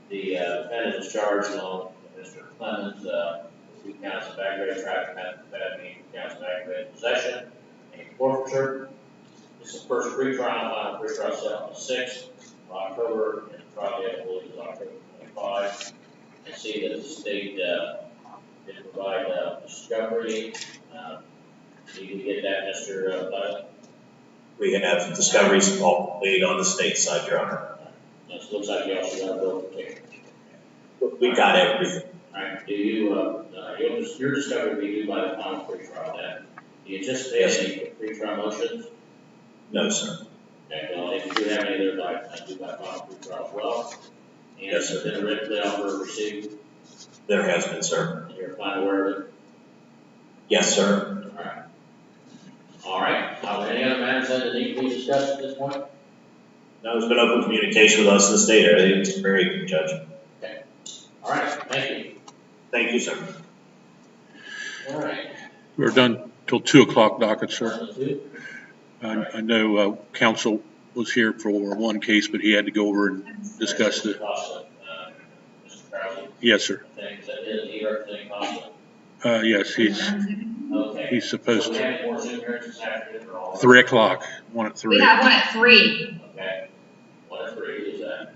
The defendant is charged along with Mr. Clemens with 2 counts of aggravated traffic methamphetamine, 2 counts of aggravated possession, and forfeiture. This is the first pretrial, final pretrial set on the 6th of October, and the trial date, I believe, is October 25. I see that the state did provide discovery. Did you get that, Mr. Bliley? We can have discoveries all complete on the state side, Your Honor. It looks like you also got a bill of particulars. We got everything. All right, do you, your discovery will be due by the final pretrial then? Do you anticipate any pretrial motions? No, sir. Okay, well, if you do have any, they're due by final pretrial as well. And Yes, sir. has been a written plea offer received, There has been, sir. and you're fine aware of it? Yes, sir. All right. All right, any other matters that need to be discussed at this point? No, there's been open communication with us in the state. Everything's very good, Judge. Okay. All right, thank you. Thank you, sir. All right. We're done till 2 o'clock docket, sir. 1 and 2. I know counsel was here for one case, but he had to go over and discuss the, Costa, Mr. Crowley, yes, sir. things that is, he representing Costa. Yes, Okay. he's supposed So we to, have more Zoom hearings this afternoon or all? 3 o'clock, 1 at 3. we have one at 3. Okay. 1 and 3 is that?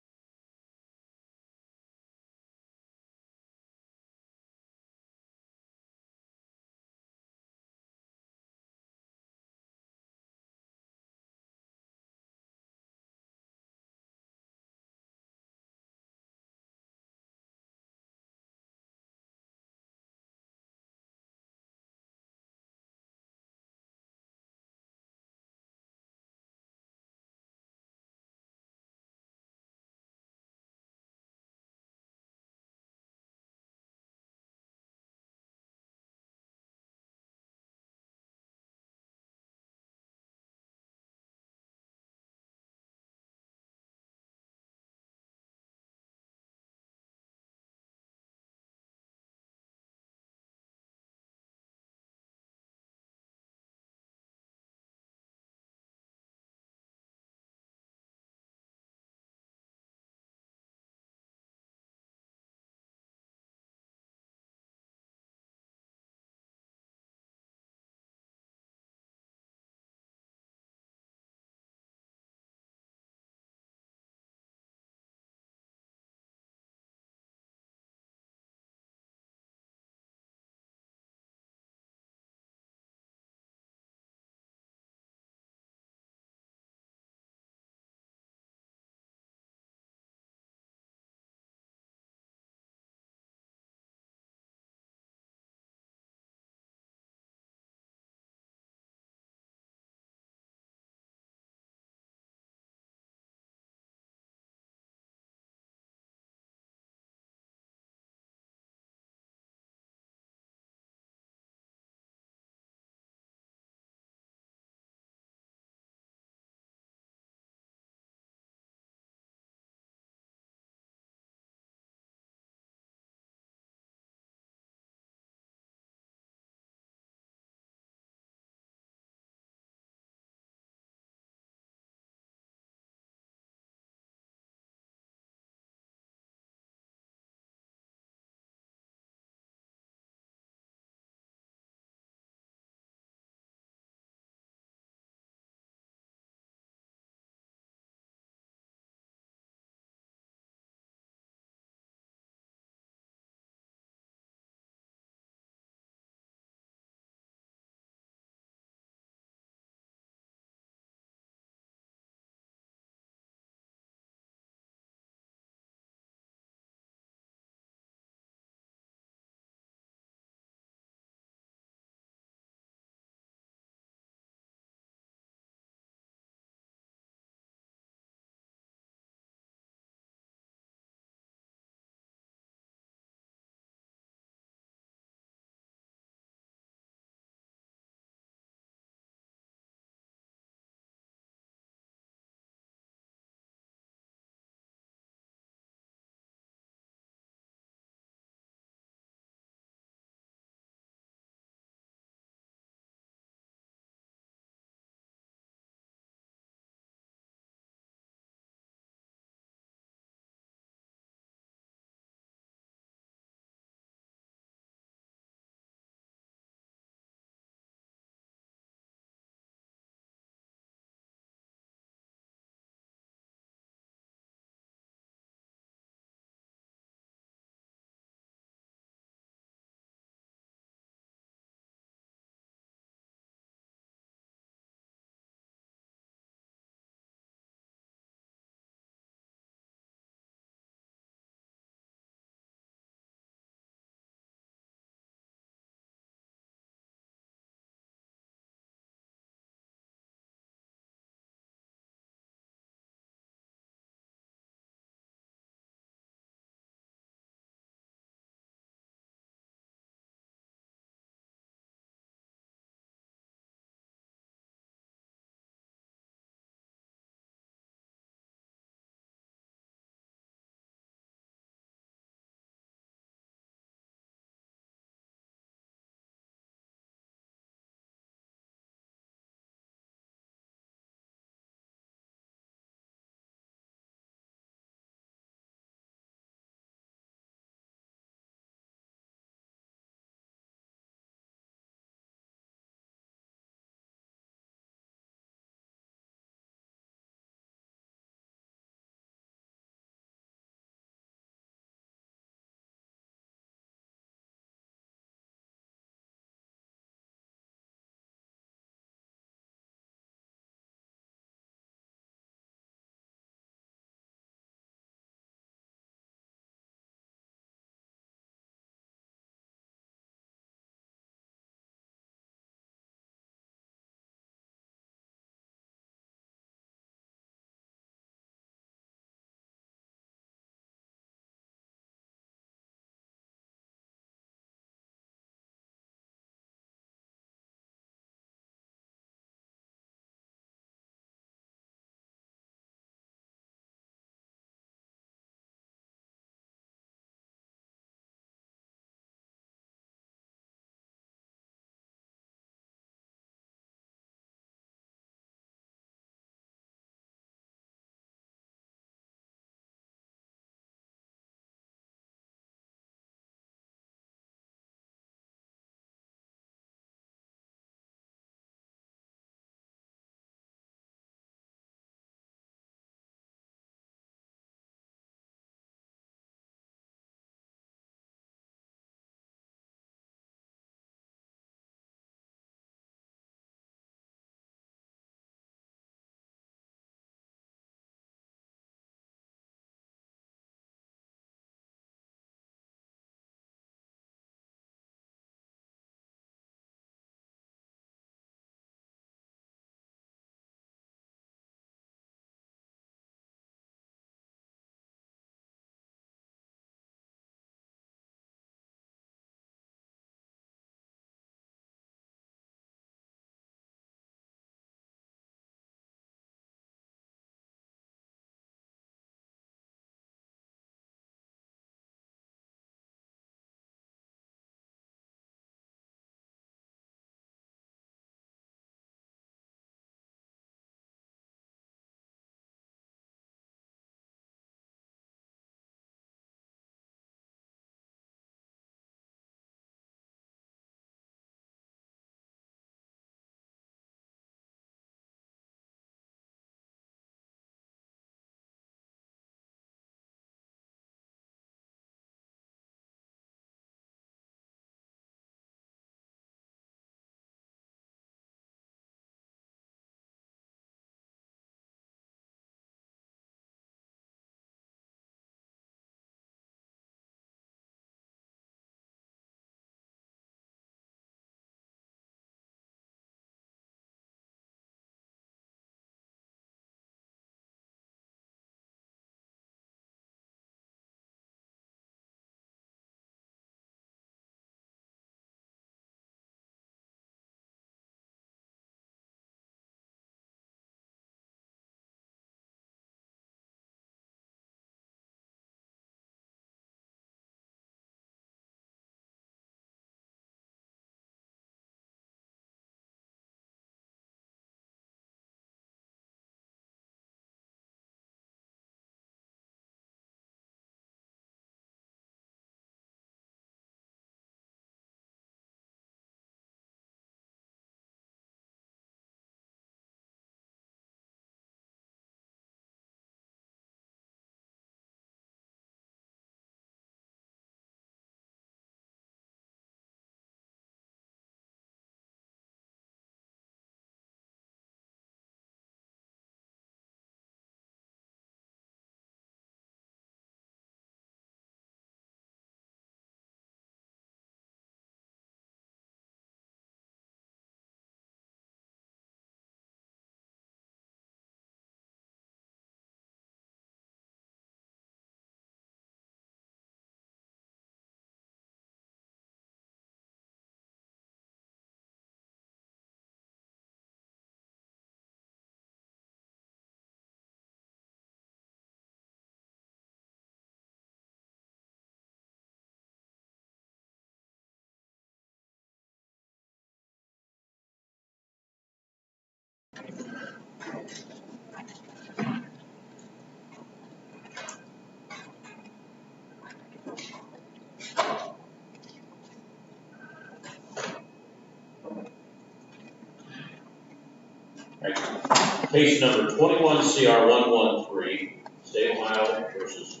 Case number 21 CR 113, State of Ohio versus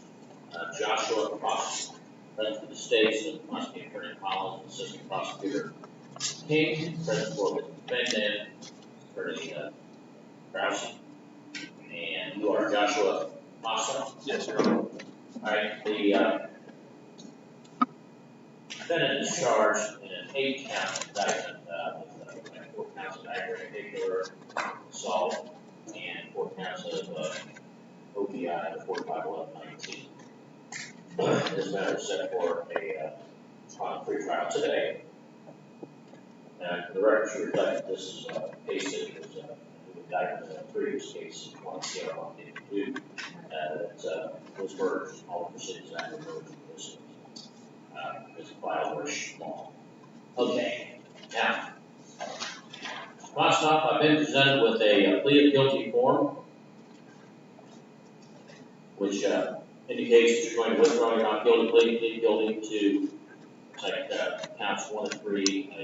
Joshua Cross. Present for the states of prosecuting Attorney Collins, Assistant Prosecutor King, present for the defendant, Attorney Krause. And you are Joshua Massa? Yes, sir. All right, the defendant is charged in an 8-count indictment with 4 counts of aggravated vehicular assault and 4 counts of OPI under 451119. This matter is set for a pre-trial today. The record should reflect that this is a case that was indictment in a previous case, 1 CR 152, that was merged. All the proceedings that were merged with this because the files were small. Okay, now, I've been presented with a plea of guilty form, which indicates that you're going to withdraw your not guilty plea, plead guilty to counts 1 and 3, a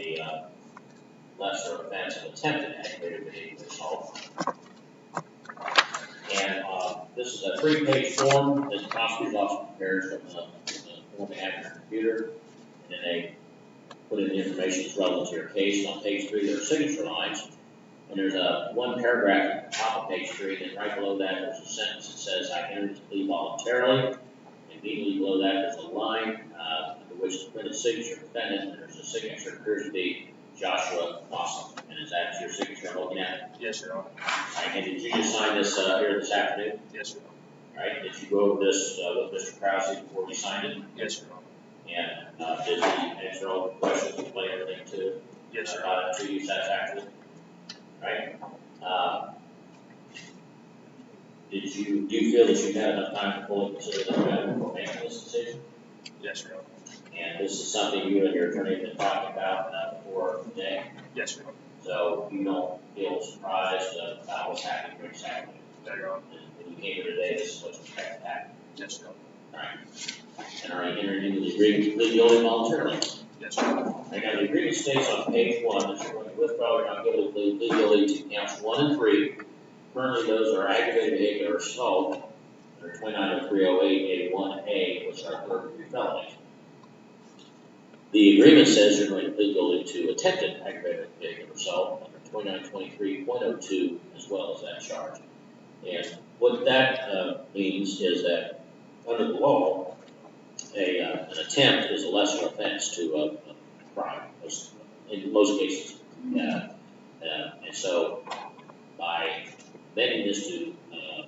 lesser offense of attempted aggravated vehicular assault. And this is a 3-page form that the prosecutor's office prepares from the form they have on their computer, and then they put in the information that's relevant to your case. On page 3, there are signature lines, and there's one paragraph at the top of page 3, and then right below that there's a sentence that says, I entered this plea voluntarily. And immediately below that there's a line under which the printed signature of the defendant, and there's a signature that appears to be Joshua Awesome. And is that your signature I'm looking at? Yes, Your Honor. All right, and did you just sign this here this afternoon? Yes, Your Honor. All right, did you go over this with Mr. Krause before you signed it? Yes, Your Honor. And did he answer all the questions, explain everything to Yes, sir. to you satisfactorily? Right? Do you feel that you had enough time to fully consider the matter before making this decision? Yes, Your Honor. And this is something you and your attorney have been talking about before today? Yes, Your Honor. So you don't feel surprised about what's happening here this afternoon? No, Your Honor. When you came here today, this is what you expect to happen? Yes, Your Honor. All right. And are you entering into the agreement to plead guilty voluntarily? Yes, Your Honor. I got the agreement states on page 1 that you're going to withdraw your not guilty plea, plead guilty to counts 1 and 3. Currently, those are aggravated vehicular assault under 290308A1A, which are third-degree felonies. The agreement says you're going to plead guilty to attempted aggravated vehicular assault under 2923.02 as well as that charge. And what that means is that under the law, an attempt is a lesser offense to a crime in most cases. And so by amending this to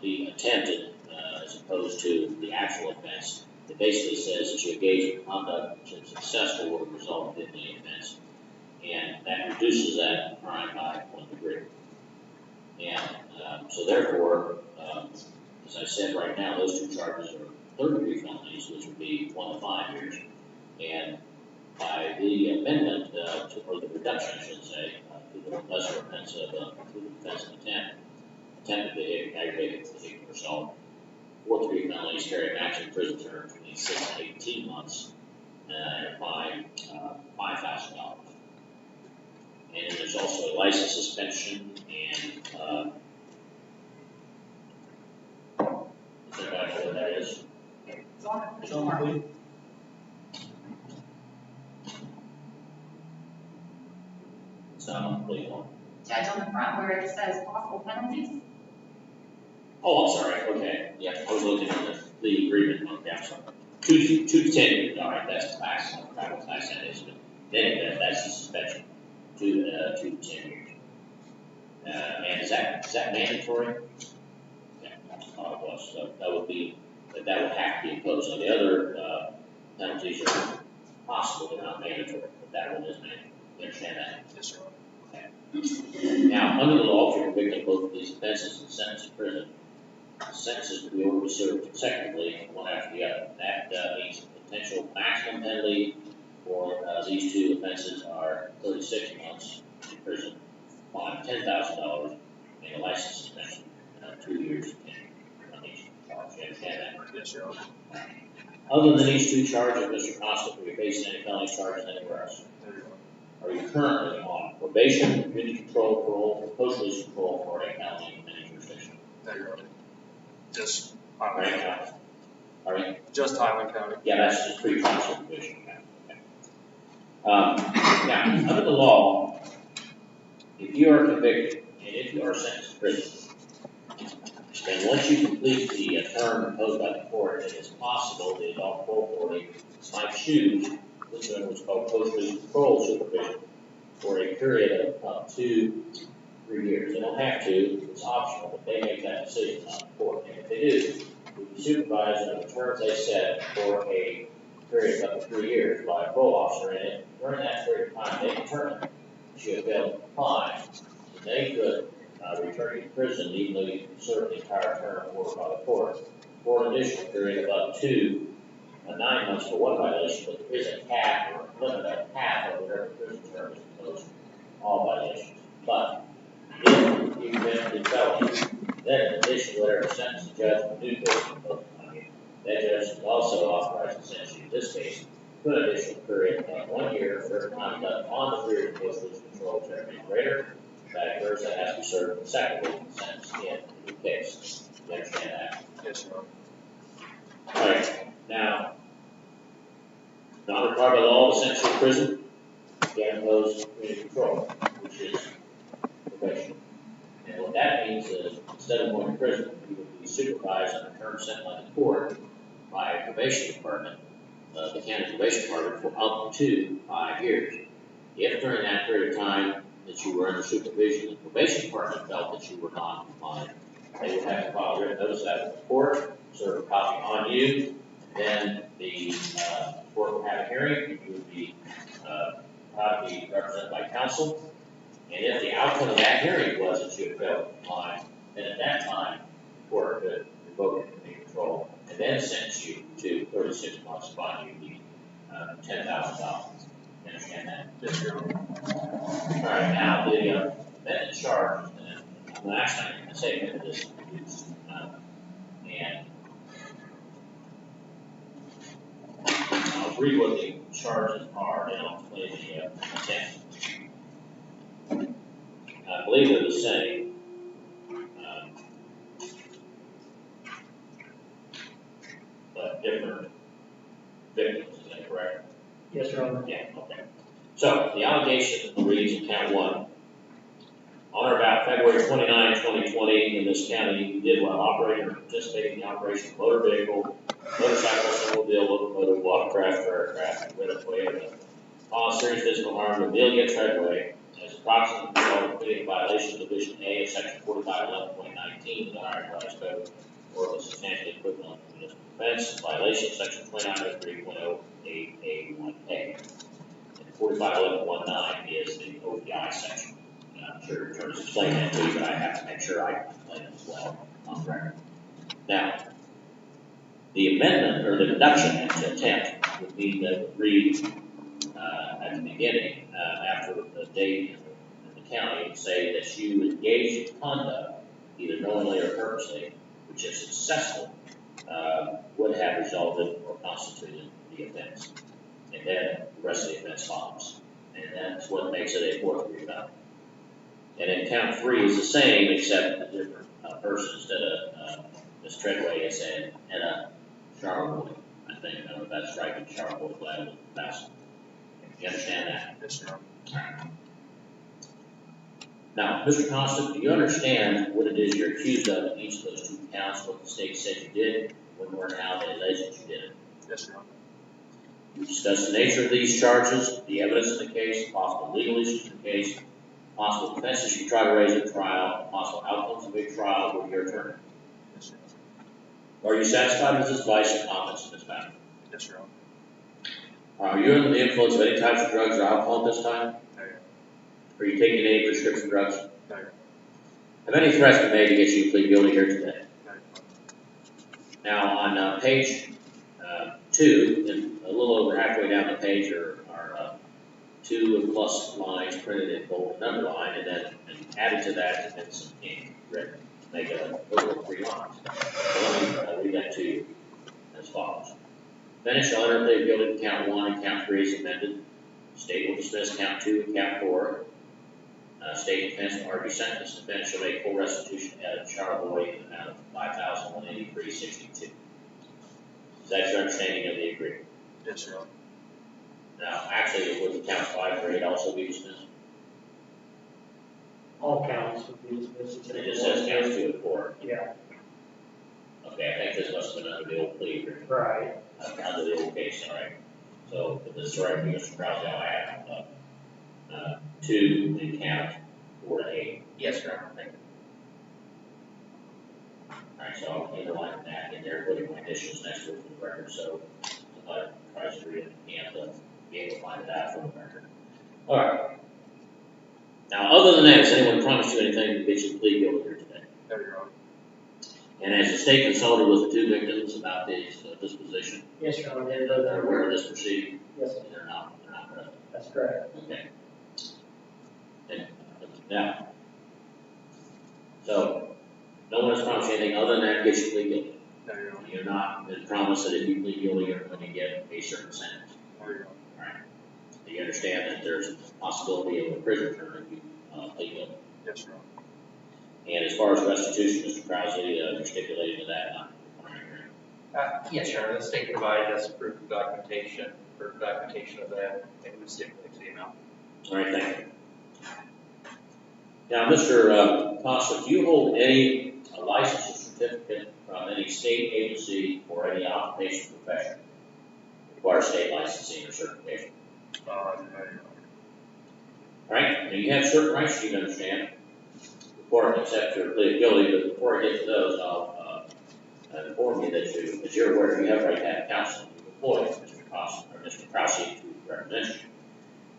be attempted as opposed to the actual offense, it basically says that you engage in conduct which is successful or resulted in the offense. And that reduces that crime by 1 degree. And so therefore, as I said right now, those 2 charges are third-degree felonies, which would be 1 to 5 years. And by the amendment, or the reduction, I should say, to the lesser offense of attempted aggravated vehicular assault, 4th-degree felonies carry a maximum prison term between 6 and 18 months and a fine $5,000. And there's also a license suspension and is anybody know what that is? It's on the plea. It's not on the plea form. Judge, on the front where it says possible penalties. Oh, I'm sorry, okay, yeah, I was looking at the agreement, okay, I'm sorry. 2 to 10 years, all right, that's the class, I forgot what class that is, but then that's the suspension, 2 to 10 years. And is that mandatory? Yeah, I thought it was, so that would have to be imposed. On the other penalties are possible, they're not mandatory, but that one is mandatory. You understand that? Yes, sir. Okay. Now, under the law, if you're convicted of both of these offenses and sentenced to prison, sentences will be ordered to serve consecutively, one after the other. That means the potential maximum penalty for these 2 offenses are 36 months in prison, fine $10,000, and a license suspension, 2 years on each charge. You understand that? Yes, Your Honor. Other than these 2 charges, Mr. Costa, are you facing any felony charges anywhere else? No, Your Honor. Are you currently on probation, community control, parole, or post-release control for a felony in any jurisdiction? No, Your Honor. Just All Highland right, County. all right. Just Highland County. Yeah, that's just pre-trial supervision. Okay. Now, under the law, if you are convicted and if you are sentenced to prison, then once you complete the term imposed by the court, it is possible the adult parole authority might choose what's called post-release control supervision for a period of up to 3 years. They don't have to, it's optional, but they make that decision on the court. And if they do, you'll be supervised under the terms they set for a period of up to 3 years by a parole officer. And during that period of time, they determine that you have failed to comply, that they could return you to prison even though you served the entire term ordered by the court for an additional period of up to 9 months for one violation, but there is a cap or a limit of half of whatever prison term is imposed on all violations. But if you commit the felony, then in addition to whatever sentence the judge will do for imposed on you, that judge is also authorized to sentence you in this case to an additional period of 1 year for every time done on the period of post-release control term is greater. That occurs, that has to be served consecutively with the sentence in the case. You understand that? Yes, Your Honor. All right. Now, not required by law to sentence you to prison, you can impose community control, which is probation. And what that means is instead of going to prison, you would be supervised on a term set by the court by a probation department, the county probation department, for up to 5 years. If during that period of time that you were under supervision, the probation department felt that you were not compliant, they would have to file a written notice that with the court, serve a copy on you, then the court would have a hearing, and you would be probably represented by counsel. And if the outcome of that hearing was that you had failed to comply, then at that time, the court could revoke your community control and then sentence you to 36 months, fine you $10,000. You understand that? Yes, Your Honor. All right, now the amended charge, well, actually, I'm going to say amended is used, and I'll read what the charges are, and I'll play the intent. I believe they're the same. But different victims, is that correct? Yes, Your Honor. Yeah, okay. So, the allegation reads in count 1. On or about February 29, 2020, in this county, you did while operating or participating in the operation of motor vehicle, motorcycle, snowmobile, locomotive, watercraft, or aircraft, with a Toyota. Cause serious physical harm to Amelia Treadway as approximately result of committing violation of Division A of Section 4511.19 of the Iron Class Code, or the substantially equivalent municipal offense, violation of Section 2903.08A1A. And 4511.19 is the OPI section. I'm sure your attorneys explain that to you, but I have to make sure I explain it as well on the record. Now, the amendment or the reduction in intent would mean that it would read at the beginning, after the date in the county, and say that you engaged in conduct, either knowingly or purposely, which if successful, would have resulted or constituted the offense. And then the rest of the offense follows. And that's what makes it a fourth degree felony. And then count 3 is the same, except a different person instead of Ms. Treadway is in Anna Charwood. I think, I don't know if that's right, but Charwood glad was passed. You understand that? Yes, Your Honor. Now, Mr. Constant, do you understand what it is you're accused of in each of those 2 counts, what the state said you did, when or how they alleged that you did it? Yes, Your Honor. You discussed the nature of these charges, the evidence in the case, possible legal issues in the case, possible defenses you try to raise at trial, possible outcomes of a trial with your attorney. Yes, Your Honor. Are you satisfied with this advice and comments in this matter? Yes, Your Honor. Are you under the influence of any types of drugs or alcohol at this time? No, Your Honor. Are you taking any prescription drugs? No, Your Honor. Have any threats been made to get you to plead guilty here today? No, Your Honor. Now, on page 2, and a little over halfway down the page are 2 plus lines printed in bold and underlined, and then added to that has been some ink written to make it a total of 3 lines. So let me read that to you as follows. Finish shall enter plea guilty to count 1 and count 3 as amended. State will dismiss count 2 and count 4. State defense will argue sentence. Defense shall make full restitution at Charlevoix in the amount of $5,183.62. Is that your understanding of the agreement? Yes, Your Honor. Now, actually, would the count 5 or 8 also be dismissed? All counts would be dismissed. It just says counts 2 and 4. Yeah, Okay, I think this must have been under the old plea agreement. right. Under the old case, all right. So, if this is right, Mr. Krause, I'll add 2 and count 4 and 8. Yes, Your Honor. Thank you. All right, so I'll underline that in there, putting my initials next to it for the record, so somebody tries to read it, can't be able to find it out from the record. All right. Now, other than that, has anyone promised you anything to get you plea guilty here today? No, Your Honor. And has the state consulted with the 2 victims about this disposition? Yes, Your Honor, They're aware of this proceeding? yes, And they're not present? that's correct. Okay. And now, so no one has promised you anything other than that gets you plea guilty. No, Your Honor. You're not been promised that if you plead guilty, you're going to get a certain sentence. No, Your Honor. All right. Do you understand that there's a possibility of a prison term if you plead guilty? Yes, Your Honor. And as far as restitution, Mr. Krause, you're stipulating to that, not requiring hearing. Yes, Your Honor. The state provided us proof of documentation of that, and we stipulate the amount. All right, thank you. Now, Mr. Costa, do you hold any license or certificate from any state agency or any occupation profession that requires state licensing or certification? No, Your Honor. All right, now you have certain rights you need to understand before I accept your plea of guilty, but before I get to those, I'll inform you that you're aware you have right to have counsel to employ Mr. Costa or Mr. Krause to represent you.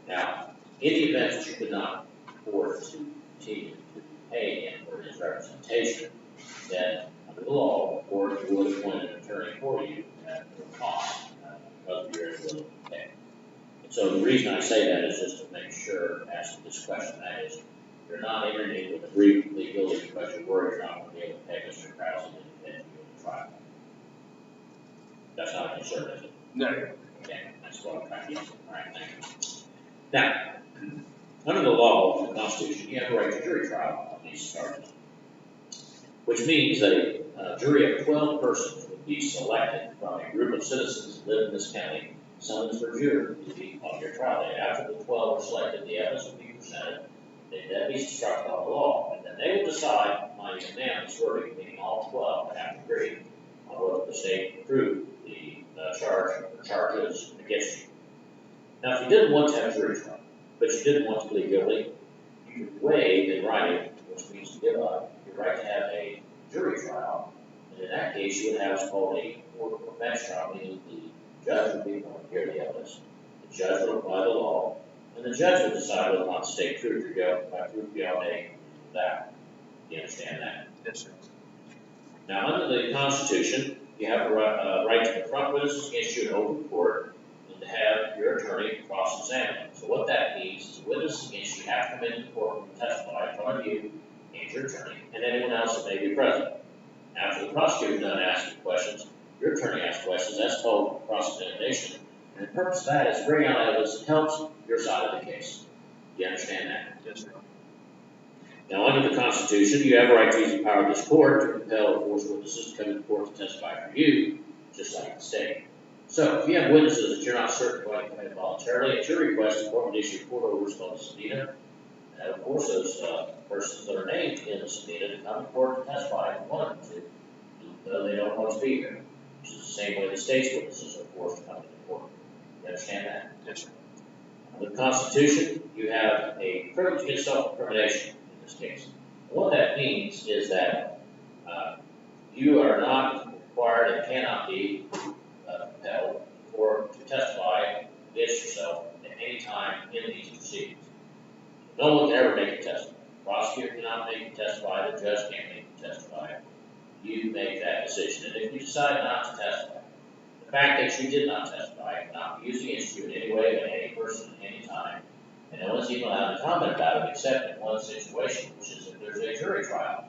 Now, in the event that you could not afford to continue to pay him for his representation, then under the law, the court would appoint an attorney for you at no cost because of your inability to pay. And so the reason I say that is just to make sure, as to this question, that is, you're not entering with a brief plea guilty because you're worried you're not going to be able to pay Mr. Krause and then you go to trial. That's not a concern, is it? No, Your Honor. Okay, that's what I'm trying to get to. All right, thank you. Now, under the law of the Constitution, you have a right to jury trial on these charges, which means that a jury of 12 persons would be selected from a group of citizens who live in this county, summoned for jury to be on your trial day. After the 12 are selected, the evidence will be presented, they then be instructed on the law, and then they will decide on a unanimous verdict, meaning all 12 have to agree on whether the state approved the charge or charges against you. Now, if you didn't want to have jury trial, but you didn't want to plead guilty, you could waive in writing, which means to give up your right to have a jury trial. And in that case, you would have what's called a court or bench trial, meaning the judge would be going to hear the evidence, the judge would apply the law, and the judge would decide whether or not the state proved your guilt by proof beyond a doubt. Do you understand that? Yes, sir. Now, under the Constitution, you have a right to confront witnesses against you in open court and to have your attorney cross-examine. So what that means is a witness against you have to come into court and testify in front of you and your attorney and anyone else that may be present. After the prosecutor is done asking questions, your attorney asks questions. That's called cross-examination. And the purpose of that is to bring out evidence that helps your side of the case. Do you understand that? Yes, sir. Now, under the Constitution, you have a right to use the power of this court to compel or force witnesses to come into court to testify for you, just like the state. So, if you have witnesses that you're not certain are going to come in voluntarily, at your request, the court would issue a court order called a subpoena. And of course, those persons that are named in the subpoena to come to court to testify if you want them to, though they don't want to be here, which is the same way the state's witnesses are forced to come into court. You understand that? Yes, sir. Under the Constitution, you have a privilege against self-incrimination in this case. And what that means is that you are not required and cannot be compelled or to testify against yourself at any time in these proceedings. No one can ever make you testify. The prosecutor cannot make you testify. The judge can't make you testify. You make that decision. And if you decide not to testify, the fact that you did not testify cannot be used against you in any way by any person at any time, And no one's even allowed to comment about it except in one situation, which is if there's a jury trial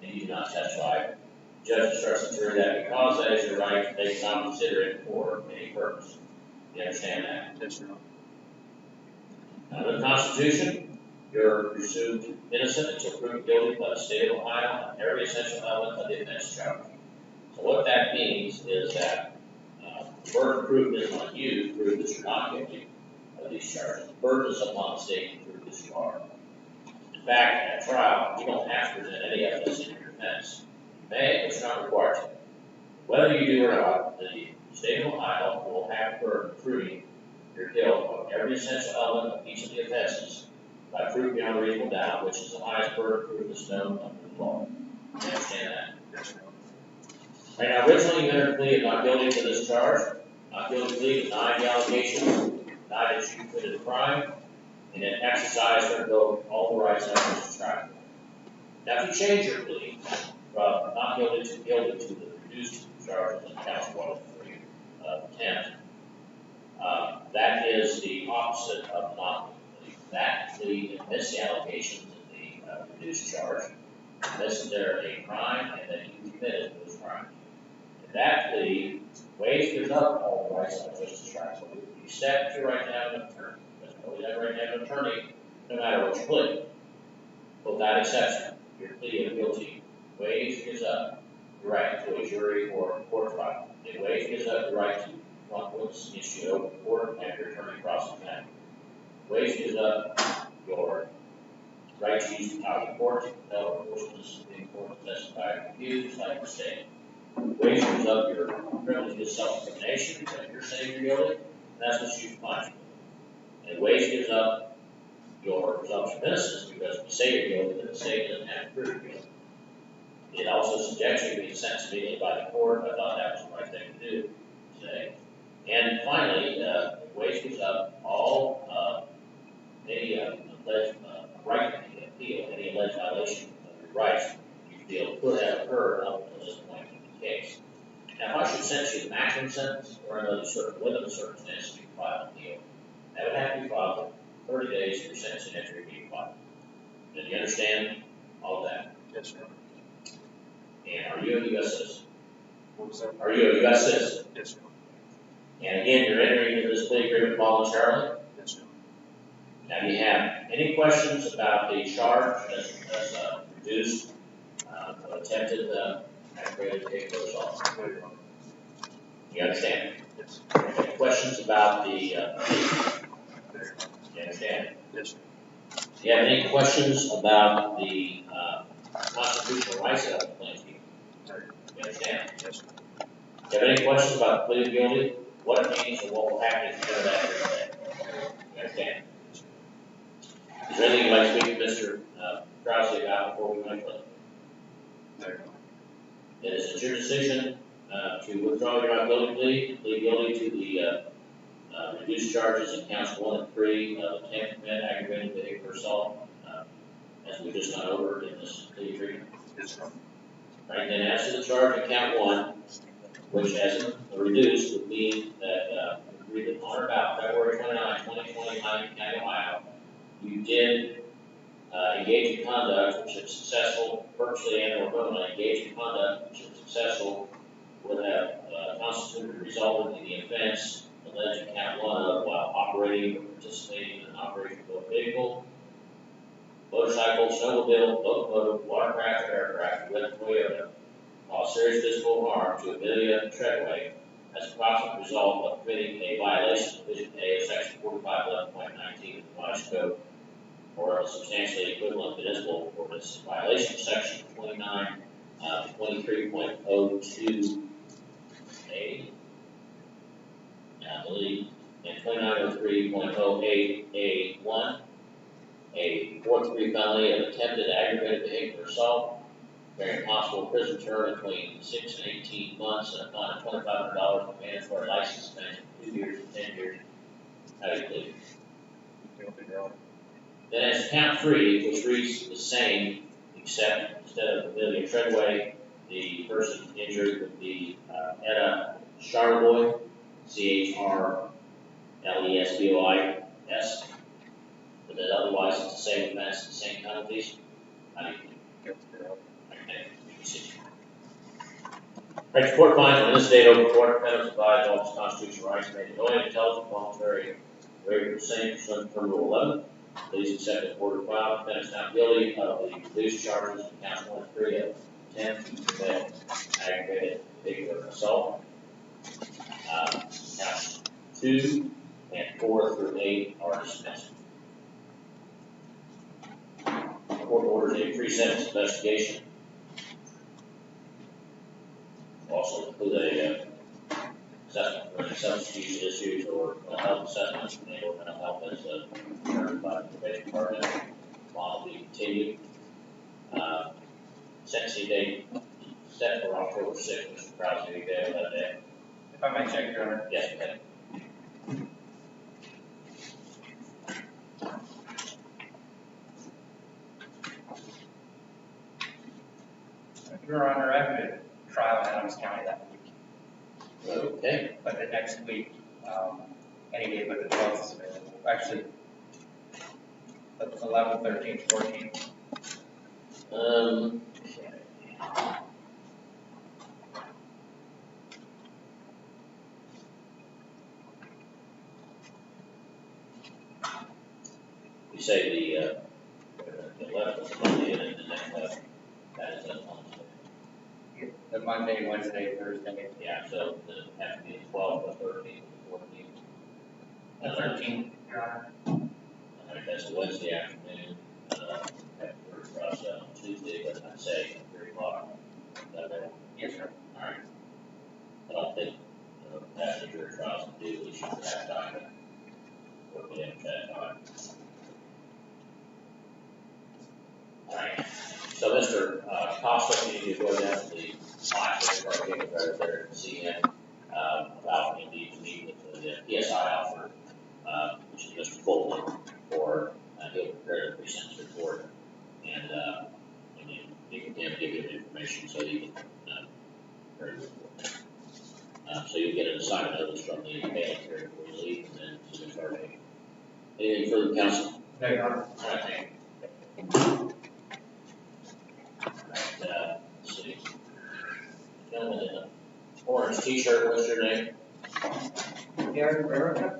and you do not testify, the judge instructs the jury that because that is your right, they cannot consider it for any purpose. You understand that? Yes, sir. Under the Constitution, you're presumed innocent until proven guilty by the state of Ohio on every essential element of the offense charge. So what that means is that the burden of proof is on you to prove that you're not guilty of these charges. The burden is upon the state to prove that you are. In fact, at trial, you don't have to present any evidence in your defense. You may, but you're not required to. Whether you do or not, the state of Ohio will have the burden of proving your guilt of every essential element of each of the offenses by proof beyond a reasonable doubt, which is the highest burden of proof that's known under the law. You understand that? Yes, sir. Right now, originally you entered a plea of not guilty to this charge. Not guilty plea denied the allegations, denied that you committed a crime, and then exercised or invoked all the rights that were described. Now, if you change your plea from not guilty to guilty to the reduced charges in counts 1 and 3 of 10, that is the opposite of not guilty. That plea admits the allegations in the reduced charge, admits that they're a crime, and that you committed those crimes. And that plea waives up all the rights that I just described. So you set your right to have an attorney. Because you always have a right to have an attorney, no matter what you plea. Without exception, your plea of guilty waives up your right to a jury or a court trial. It waives up your right to confront witness against you in open court and your attorney cross-examine. Waives up your right to use the power of court to compel or force witnesses in court to testify or accused, like the state. Waives up your privilege of self-determination because you're saying you're guilty, and that's what you find. And waives up your presumption of innocence because if you say you're guilty, then the state doesn't have to prove you're guilty. It also subjects you to being sentenced immediately by the court. I thought that was the right thing to do today. And finally, it waives up all any alleged right to appeal, any alleged violation of your rights you feel could have occurred up until this point in the case. Now, if I should sentence you the maximum sentence or another limited circumstances, you can file an appeal. That would have to be filed in 30 days for your sentencing entry being filed. Do you understand all of that? Yes, sir. And are you a U.S. citizen? What was that? Are you a U.S. citizen? Yes, sir. And again, you're entering into this plea agreement voluntarily. Yes, sir. Now, do you have any questions about the charge as reduced, attempted, aggravated takeover assault? No, Your Honor. You understand? Yes. Any questions about the, No, Your Honor. you understand? Yes, sir. Do you have any questions about the constitutional rights of the plaintiff? You understand? Yes, sir. Do you have any questions about the plea of guilty? What it means and what will happen if you go that here today? You understand? Is there anything you'd like to speak to Mr. Krause about before we go any further? No, Your Honor. It is your decision to withdraw your not guilty plea, and plead guilty to the reduced charges in counts 1 and 3 of attempt to commit aggravated vehicular assault, as we just gone over in this plea agreement. Yes, sir. Right, then as to the charge in count 1, which as reduced would mean that we agreed that on or about February 29, 2020, Miami County, Ohio, you did engage in conduct which, if successful, purposely and or willingly engaged in conduct which, if successful, would have constituted or resulted in the offense alleged in count 1 of while operating or participating in an operation of a vehicle, motorcycle, snowmobile, locomotive, watercraft, or aircraft with Toyota, cause serious physical harm to Amelia Treadway as a proximate result of committing a violation of Division A of Section 4511.19 of the Revised Code, or a substantially equivalent municipal ordinance violation of Section 23.02A, I believe, and 2903.08A1, a fourth-degree felony of attempted aggravated vehicular assault, bearing possible prison term between 6 and 18 months and a fine of $2,500 and mandatory license suspension of 2 years and 10 years. How do you plead? Guilty, Your Honor. Then as count 3, which reads the same, except instead of Amelia Treadway, the person injured would be Etta Charlebois, Charlesbois. The but then otherwise it's the same offense, the same penalties. How do you think? Okay, you can see. Right, court finds on this date, open court, defendants advised all his constitutional rights made a knowing, intelligent, voluntary waiver of the same pursuant to Rule 11. Please accept the order filed. Defendants found guilty of the reduced charges in counts 1 and 3 of attempt to commit aggravated vehicular assault. Counts 2 and 4 through 8 are dismissed. The court orders a pre-sentence investigation. Also include a assessment for any substance use issues or mental health assessments, or mental health as determined by the probation department. While we continue, sentencing date set for October 6th. Mr. Krause, are you there that day? If I may check, Your Honor. Yes, okay. Your Honor, I have a trial in Adams County that week. Okay. But the next week, any day but the 12th is available. Actually, the 11th, 13th, 14th. Okay. You say the 11th is Monday and then the next left, that is a Monday. The Monday, Wednesday, Thursday. Yeah, so it has to be the 12th, the 13th, the 14th. The 13th, Your Honor. Alright, that's a Wednesday afternoon, at first cross on Tuesday, but I'd say 3 o'clock. Is that right? Yes, sir. Alright. I don't think, passenger trials do, we should have time to work it in at that time. Alright, so Mr. Costa, you need to go down to the office, or get right there and see him, about indeed to meet with the PSI officer, which is Mr. Fulton, for, he'll prepare the pre-sentence report, and you can give you the information so you can, prepare the report. So you'll get an assignment notice from the mail here before you leave, and then soon start making. Anything further, counsel? No, Your Honor. Alright, thank you. Let's see. Gentleman in an orange t-shirt, what's your name? Eric Rarica?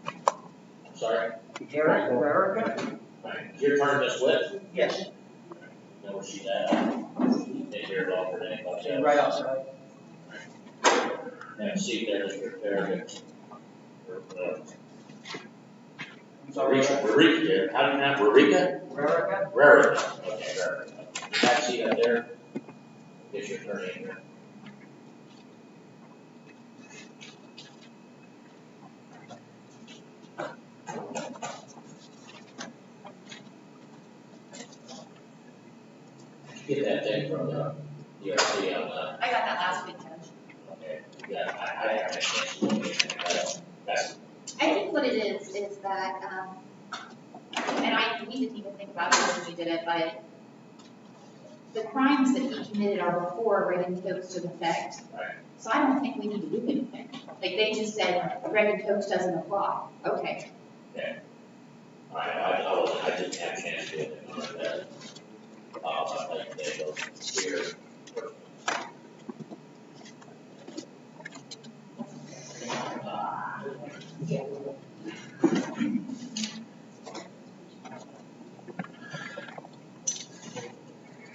I'm sorry? Eric Rarica? Alright, is your term this with? Yes. Know where she's at? You take care of all her name, but She's right outside. have a seat there, Mr. Farragut. I'm sorry. Rarica, there. How do you pronounce Rarica? Rarica? Rarica. Okay, Rarica. Have a seat up there. Get your turn in here. Get that thing from the DRC on the. I got that last week, Judge. Okay, yeah, I haven't had a chance to look at that. That's, I think what it is that, we didn't even think about it when we did it, but the crimes that he committed are before Reagan Tokes took effect. right. So I don't think we need to do anything. Like, they just said, Reagan Tokes doesn't apply. Okay. Okay. All right, I didn't have a chance to do anything on that. I'd like to go here. Yeah.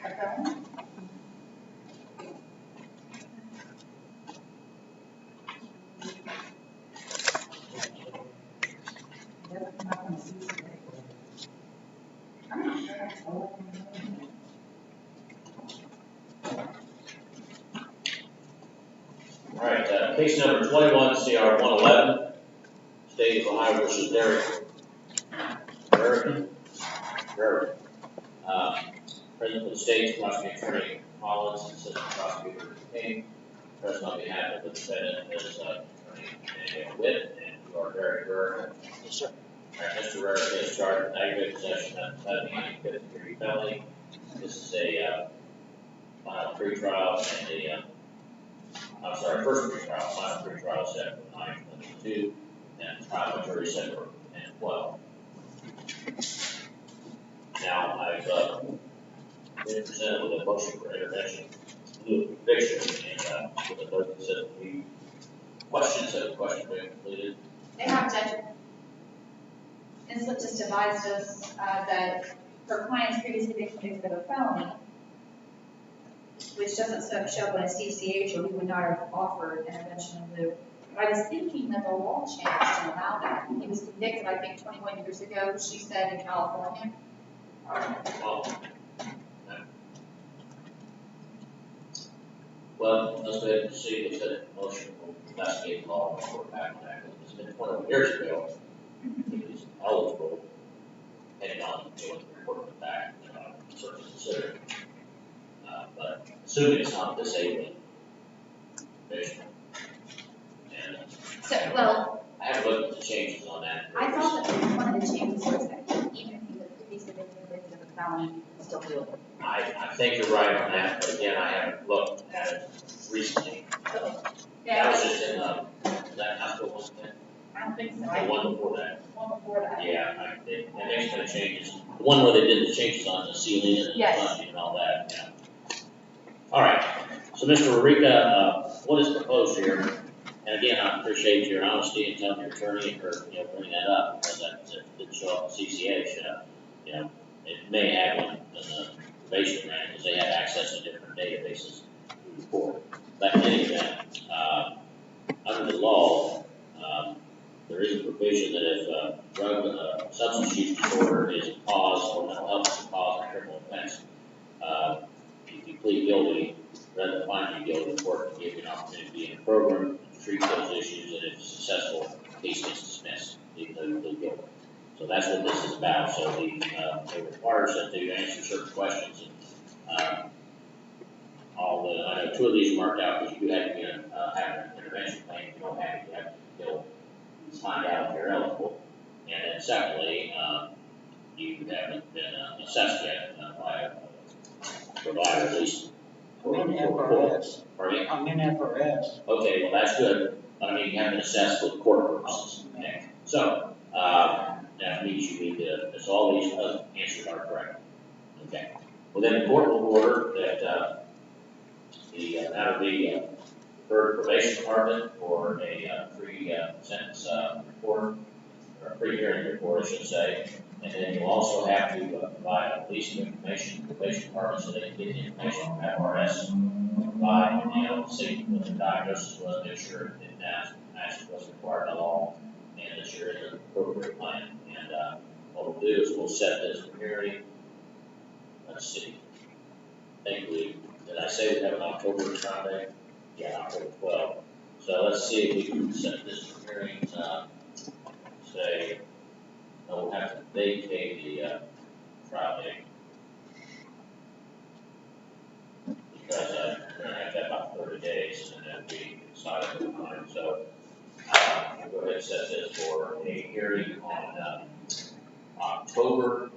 Okay. All right, case number 21, CR 111, State of Ohio versus Derek. President of the State's Prosecuting Attorney Collins, Assistant Prosecutor King, present on behalf of the defendant is Attorney Daniel Witt, and you are Derek Rarica. Yes, sir. All right, Mr. Rarica is charged with aggravated possession of methamphetamine, fifth degree felony. This is a final pretrial and first pretrial, final pretrial set for 9/22, and trial jury set for 10/12. Now, I've been presented with a motion for intervention, conviction, and with the clerk said the questions have been completed. They have, Judge. Inslip just advised us that her client's previously been convicted of a felony, which doesn't show up on a CCH, or we would not have offered intervention in lieu. But I was thinking that the law changed to allow that. He was convicted, I think, 21 years ago, she said, in California. Well, let's go ahead and proceed with the motion for investigate law before background act. It's been 21 years ago. He was eligible, depending on the report back, certainly considered. But assuming it's not disabling provision. And So, well, I haven't looked at the changes on that. I thought that one of the changes was that even if he was previously been convicted of a felony, he could still do it. I think you're right on that, but again, I haven't looked at it recently. That was just in, is that hospital one thing? I don't think so. The one before that? One before that. Yeah, they made some changes. The one where they did the changes on the ceiling and the Yes. funding and all that, yeah. All right, so Mr. Rarica, what is proposed here? And again, I appreciate your honesty and telling your attorney and her, bringing that up, because that didn't show up in CCH. It may have one in the probation grant, because they have access to different databases before. But in any event, under the law, there is a provision that if drug substance use disorder is a cause or mental health is a cause of criminal offense, if you plead guilty, rather than find you guilty, the court can give you an opportunity to be in a program to treat those issues, and if successful, the case gets dismissed, even though you plead guilty. So that's what this is about. So it requires that they answer certain questions. And I know two of these marked out because you have to have an intervention plan. If you don't have it, you have to go find out if you're eligible. And then secondly, you haven't been assessed yet by a provider, at least. I'm in FRS. Pardon me? I'm in FRS. Okay, well, that's good. I mean, you haven't been assessed for court purposes. Okay. So, that means you need to, because all these other answers are correct. Okay. Well, then the court will order that the matter be referred to probation department for a pre-sentence report, or a pre-hearing report, I should say. And then you'll also have to provide a piece of information to the probation department so they can get the information from FRS, provide, see what the diagnosis was, make sure it didn't actually was required by law, and that you're in an appropriate plan. And what we'll do is we'll set this for hearing. Let's see. I think did I say we have an October trial date? Yeah, October 12th. So let's see if we can set this for hearing, say, we'll have to vacate the trial date. Because we're going to have that about 30 days, and then it'll be decided at the time. So we'll go ahead and set this for a hearing on October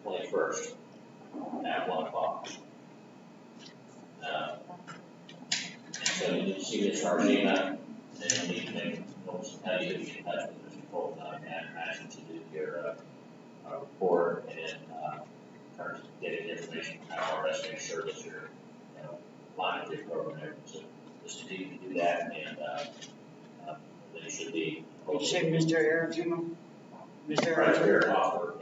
21st at 1 o'clock. And so you need to see this Argina, and you'll need to make notes how you get in touch with Mr. Bolton and ask him to do your report and then in terms of getting information from IRS, make sure that you're aligned with your program. So just need to do that, and then you should be. You said Mr. Arizona? Mr. Right Arizona? here, offer.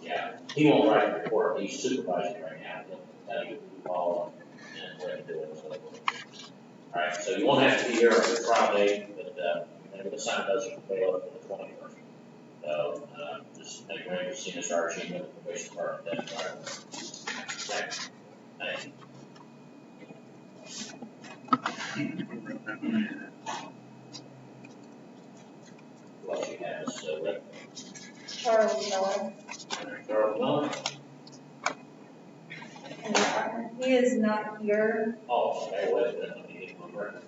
Yeah, he won't write the report. He's supervising right now. He'll tell you who to call and where to do it. So. All right, so you won't have to be here on the trial date, but maybe the sign doesn't fail for the 21st. So just make sure you see Mr. Archie with the probation department. That's right. Okay. Thank you. What you have is Charles Miller. Charles Miller. And he is not here. Oh, okay, wait a minute, let me get one record.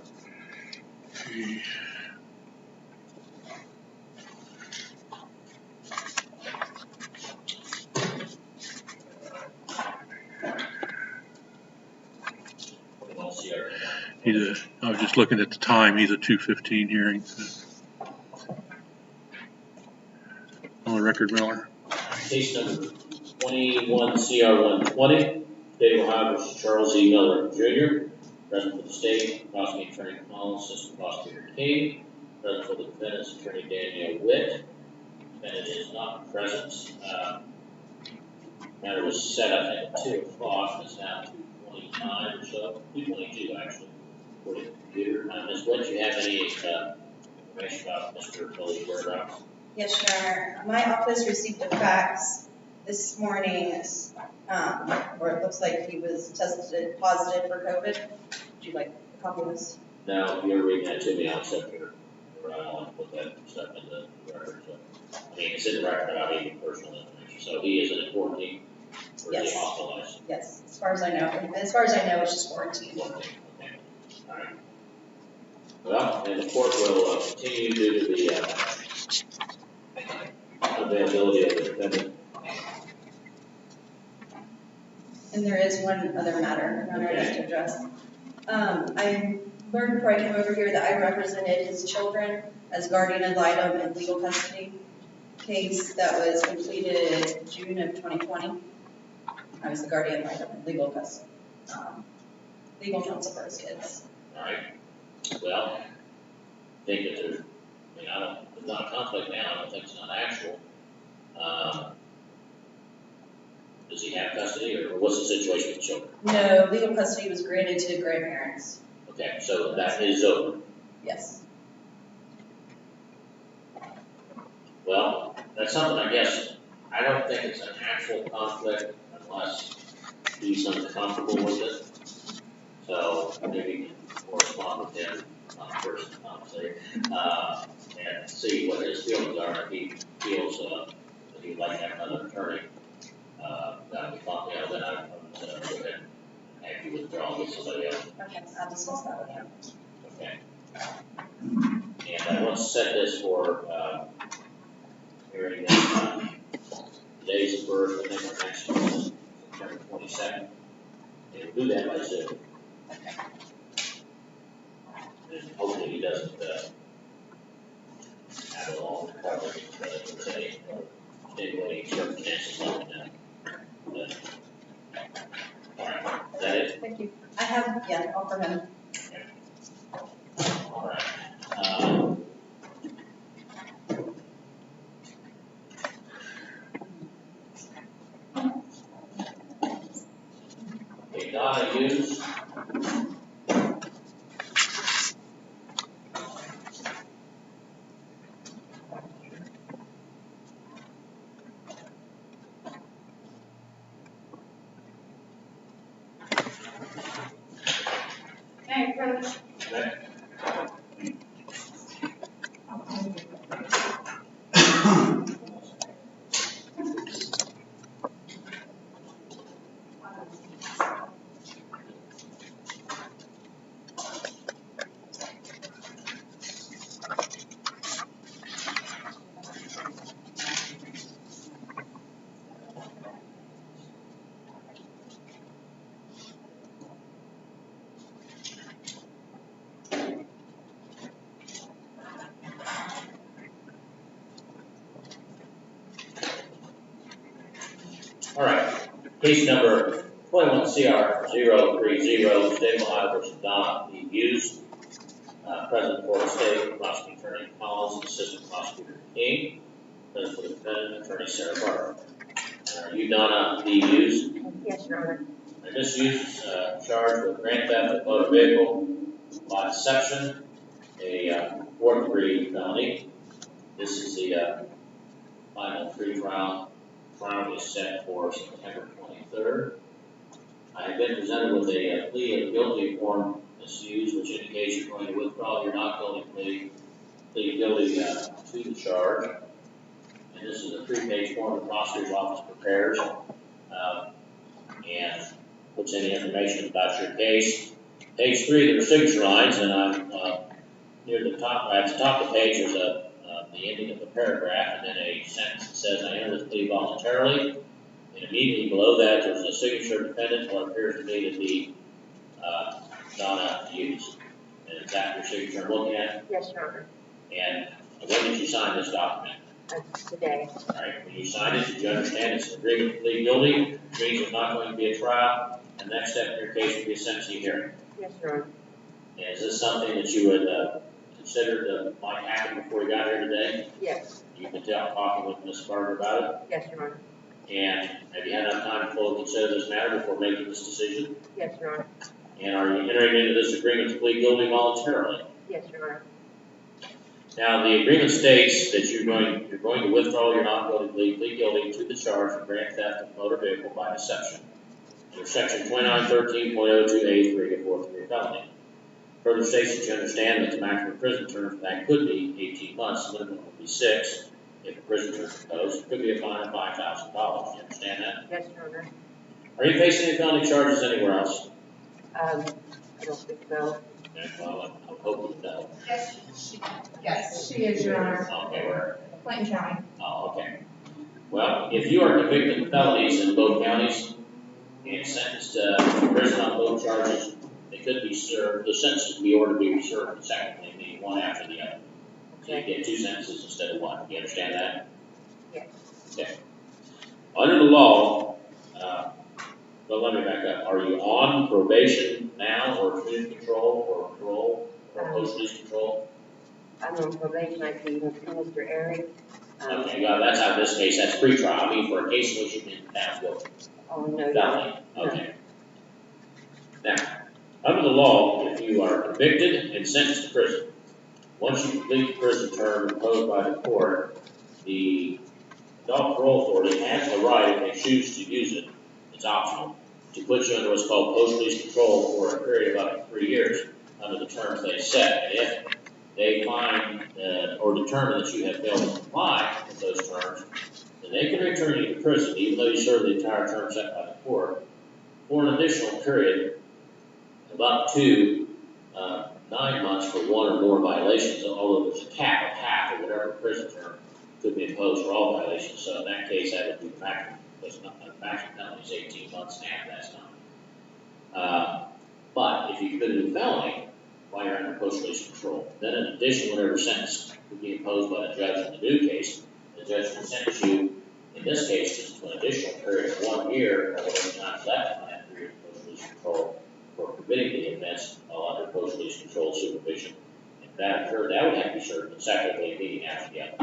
I was just looking at the time, he's a 2:15 hearing. So. Only record, Miller. Case number 21 CR 120, State of Ohio versus Charles E. Miller Jr., present for the state, prosecuting attorney Collins, assistant prosecutor King, present for the defendant's attorney Danielle Witt. Defendant is not present. Matter was set, I think, at 2 o'clock, it's now 2:29 or so, 2:22 actually, according to the computer. Ms. Witt, do you have any information about Mr. Miller's whereabouts? Yes, Your Honor. My office received a fax this morning, where it looks like he was tested positive for COVID. Would you like a copy of this? No, if you're reading that to me, I'll accept your, I don't want to put that stuff in the record, so. I mean, it's in the record, I mean, personal information, so he is in quarantine, or is he Yes. hospitalized? Yes, as far as I know. As far as I know, it's just quarantine. Quarantine, okay, all right. Well, and the court will continue due to the availability of the defendant. And there is one other matter, Your Honor, I have to address. I learned before I came over here that I represented his children as guardian ad litem in legal custody case that was completed in June of 2020. I was the guardian ad litem in legal custody, legal counsel for his kids. All right, well, I think that there's, I mean, there's not a conflict now, I don't think it's not actual. Does he have custody, or what's the situation with the children? No, legal custody was granted to grandparents. Okay, so that is over. Yes. Well, that's something, I guess, I don't think it's an actual conflict unless he's uncomfortable with it. So maybe you can correspond with him, first, obviously, and see what his feelings are. If he feels that he'd like to have another attorney, that would be fine. Yeah, then I would go ahead and have you withdraw and get somebody else. Okay, I'll discuss that with him. Okay. And I want to set this for hearing today's the first, I think our next one is September 22nd. And we'll do that by Zoom. And hopefully he doesn't have a long recovery, let's say, extenuating circumstances like that. But, all right, is that it? Thank you. I have, yeah, all for him. Okay. All right. Okay, Donna Hughes. Hey, Coach. Okay. All right, case number 21 CR 030, State of Ohio versus Donna E. Hughes. Present for the state, prosecuting attorney Collins, assistant prosecutor King. Present for the defendant, attorney Sarah Barber. Are you Donna E. Hughes? Yes, Your Honor. And this Hughes is charged with grand theft of motor vehicle by deception, a fourth degree felony. This is the final pre-trial. Trial is set for September 23rd. I have been presented with a plea of guilty form, Ms. Hughes, which indicates you're going to withdraw your not guilty plea guilty to the charge. And this is a 3-page form the prosecutor's office prepares and puts any information about your case. Page 3, there are signature lines, and I'm near the top, at the top of the page, there's the ending of the paragraph, and then a sentence that says, I enter this plea voluntarily. And immediately below that, there's a signature dependent, what appears to me to be Donna Hughes. And is that your signature I'm looking at? Yes, Your Honor. And when did you sign this document? Today. All right, when you signed it, did you understand it's an agreement to plead guilty, which means there's not going to be a trial, and the next step in your case would be a sentencing hearing? Yes, Your Honor. And is this something that you would consider might happen before you got here today? Yes. You can tell talking with Ms. Carter about it? Yes, Your Honor. And have you had enough time to fully consider this matter before making this decision? Yes, Your Honor. And are you entering into this agreement to plead guilty voluntarily? Yes, Your Honor. Now, the agreement states that you're going to withdraw your not guilty plea guilty to the charge of grand theft of motor vehicle by deception under section 2913.02A3 of fourth degree felony. Further states that you understand that the maximum prison term for that could be 18 months, the minimum would be 6. If a prison term is imposed, it could be a fine of $5,000. Do you understand that? Yes, Your Honor. Are you facing any felony charges anywhere else? I don't think so. Okay, well, I'm hoping no. Yes, she is, Your Honor. Okay, where? Clinton County. Oh, okay. Well, if you are convicted of felonies in both counties and sentenced to prison on both charges, they could be served, the sentences would be ordered to be served consecutively, meaning one after the other. So you get 2 sentences instead of 1. Do you understand that? Yes. Okay. Under the law, well, let me back up. Are you on probation now, or community control, or parole, or post-release control? I'm on probation. I can even see Mr. Eric. Okay, well, that's how this case, that's pre-trial. I mean, for a case in which you've been found guilty. Oh, no. Felony. Okay. Now, under the law, if you are convicted and sentenced to prison, once you complete the prison term imposed by the court, the adult parole authority has the right, if they choose to use it, it's optional, to put you under what's called post-release control for a period of up to 3 years under the terms they set. And if they find or determine that you have failed to comply with those terms, then they can return you to prison, even though you serve the entire term set by the court, for an additional period of up to 9 months for 1 or more violations, although there's a cap of half or whatever prison term could be imposed for all violations. So in that case, that would be the maximum, because the maximum penalty is 18 months and half that's not. But if you commit a new felony while you're under post-release control, then in addition, whatever sentence would be imposed by the judge in the new case, the judge will sentence you, in this case, just to an additional period of 1 year, or whatever time's left in that period of post-release control, for committing the offense while under post-release control supervision. If that occurred, that would have to be served consecutively, meeting after the other.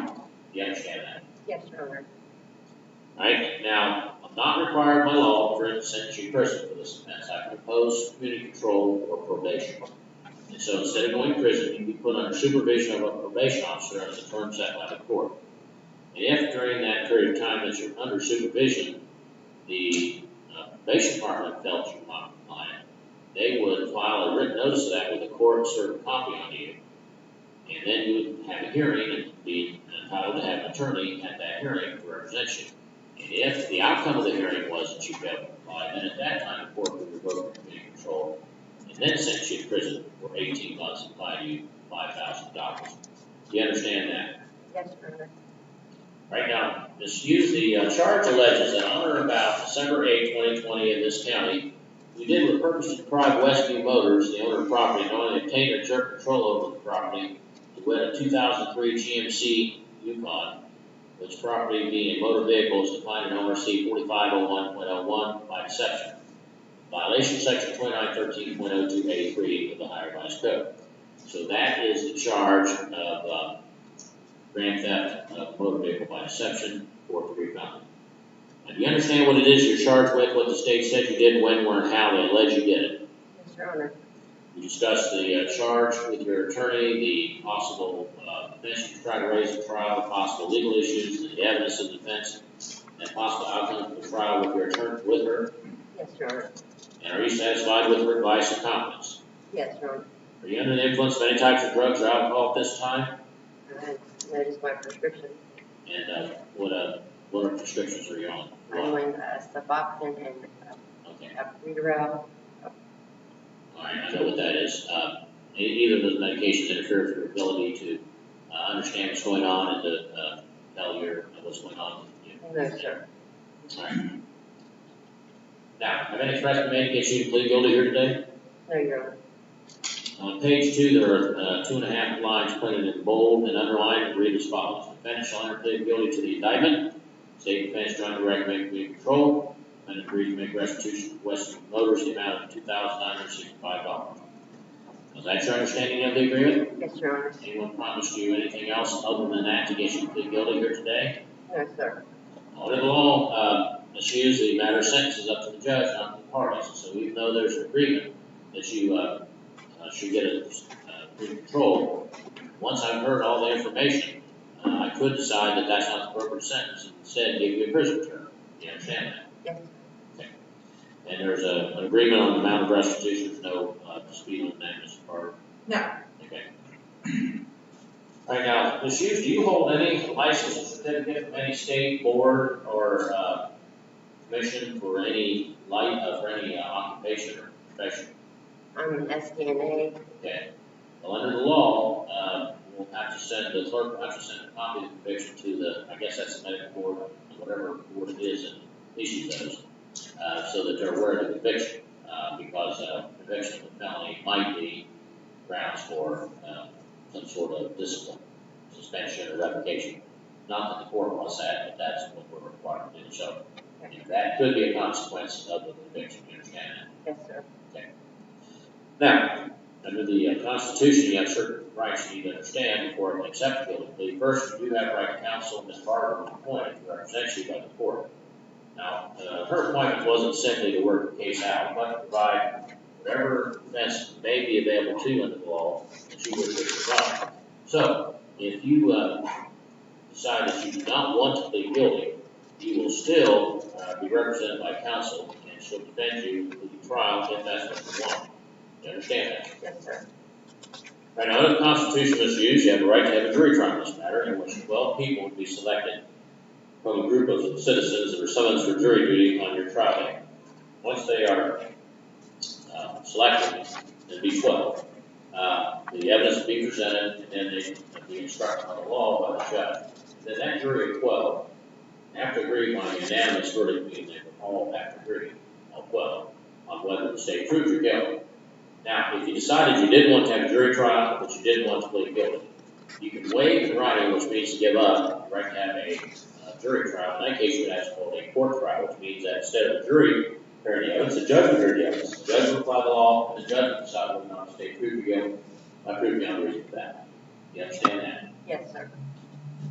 Do you understand that? Yes, Your Honor. Right? Now, I'm not required by law to sentence you to prison for this offense. I can impose community control or probation. And so instead of going to prison, you can be put under supervision of a probation officer as a term set by the court. And if during that period of time that you're under supervision, the probation department felt you were not compliant, they would file a written notice of that with the court and serve a copy on you. And then you would have a hearing and be entitled to have an attorney at that hearing to represent you. And if the outcome of the hearing was that you failed to comply, then at that time the court would revoke the community control and then sentence you to prison for 18 months and fine you $5,000. Do you understand that? Yes, Your Honor. Right now, Ms. Hughes, the charge alleges that on or about December 8, 2020 in this county, you did with purpose to deprive Westview Motors, the owner of the property, not only obtain or exert control over the property, to win a 2003 GMC Yukon, which property being a motor vehicle is defined in ORC 4501.01 by deception. Violation section 2913.02A3 of the Higher Revised Code. So that is the charge of grand theft of motor vehicle by deception, 4th degree felony. Now, do you understand what it is you're charged with, what the state said you did, when, where, and how they allege you did it? Yes, Your Honor. You discussed the charge with your attorney, the possible defense you try to raise at trial, the possible legal issues, the evidence of defense, and possible outcomes of the trial with your attorney, with her. Yes, Your Honor. And are you satisfied with her advice and confidence? Yes, Your Honor. Are you under the influence of any types of drugs or alcohol at this time? That is my prescription. And what prescriptions are you on? I'm on Suboxone and Readerel. All right, I know what that is. Either of those medications interfere with your ability to understand what's going on and to tell your what's going on with you. No, sir. All right. Now, have any expressed demand to get you to plead guilty here today? No, Your Honor. On page 2, there are 2.5 lines printed in bold and underlined and read as follows. defendant shall enter plead guilty to the indictment. State defense jointly recommend community control and agree to make restitution to Western Motors the amount of $2,965. Was that your understanding of the agreement? Yes, Your Honor. Anyone promised you anything else other than that to get you to plead guilty here today? No, sir. Under the law, Ms. Hughes, the matter of sentence is up to the judge, not to the parties. So even though there's an agreement that you should get a control, once I've heard all the information, I could decide that that's not the appropriate sentence and instead give you a prison term. Do you understand that? Yes. Okay. And there's an agreement on the amount of restitution. There's no dispute on that, Mr. Carter? No. Okay. All right, now, Ms. Hughes, do you hold any license or certificate from any state board or commission for any occupation or profession? I'm an SDNA. Okay. Well, under the law, we'll have to send, the clerk will have to send a copy of the conviction to the, I guess that's the medical board, or whatever board it is that issues those, so that they're aware of the conviction, because conviction of a felony might be grounds for some sort of discipline, suspension, or revocation. Not that the court wants that, but that's what we're required to do. So that could be a consequence of the conviction. You understand that? Yes, sir. Okay. Now, under the Constitution, you have certain rights you need to understand before you accept a guilty plea. First, you do have right to counsel. Ms. Carter was appointed to represent you by the court. Now, her appointment wasn't simply to work the case out, but to provide whatever defense may be available to you under the law that you would provide. So, if you decide that you do not want to plead guilty, you will still be represented by counsel, and she'll defend you through the trial if that's what you want. You understand that? Yes, sir. Right now, under the Constitution as used, you have a right to have a jury trial in this matter, in which 12 people would be selected from a group of citizens that are summoned for jury duty on your trial day. Once they are selected, there'll be 12. The evidence will be presented, and then they will be instructed on the law by the judge. Then that jury of 12, after agreeing on a unanimous verdict, means they were all after agreeing on 12 on whether the state proved your guilt. Now, if you decided you didn't want to have a jury trial, but you didn't want to plead guilty, you can waive the writing, which means to give up the right to have a jury trial. In that case, you would have to hold a court trial, which means that instead of a jury hearing the evidence, the judge would hear the evidence. The judge would apply the law, and the judge would decide whether or not the state proved your guilt by proving beyond reasonable doubt. You understand that? Yes, sir.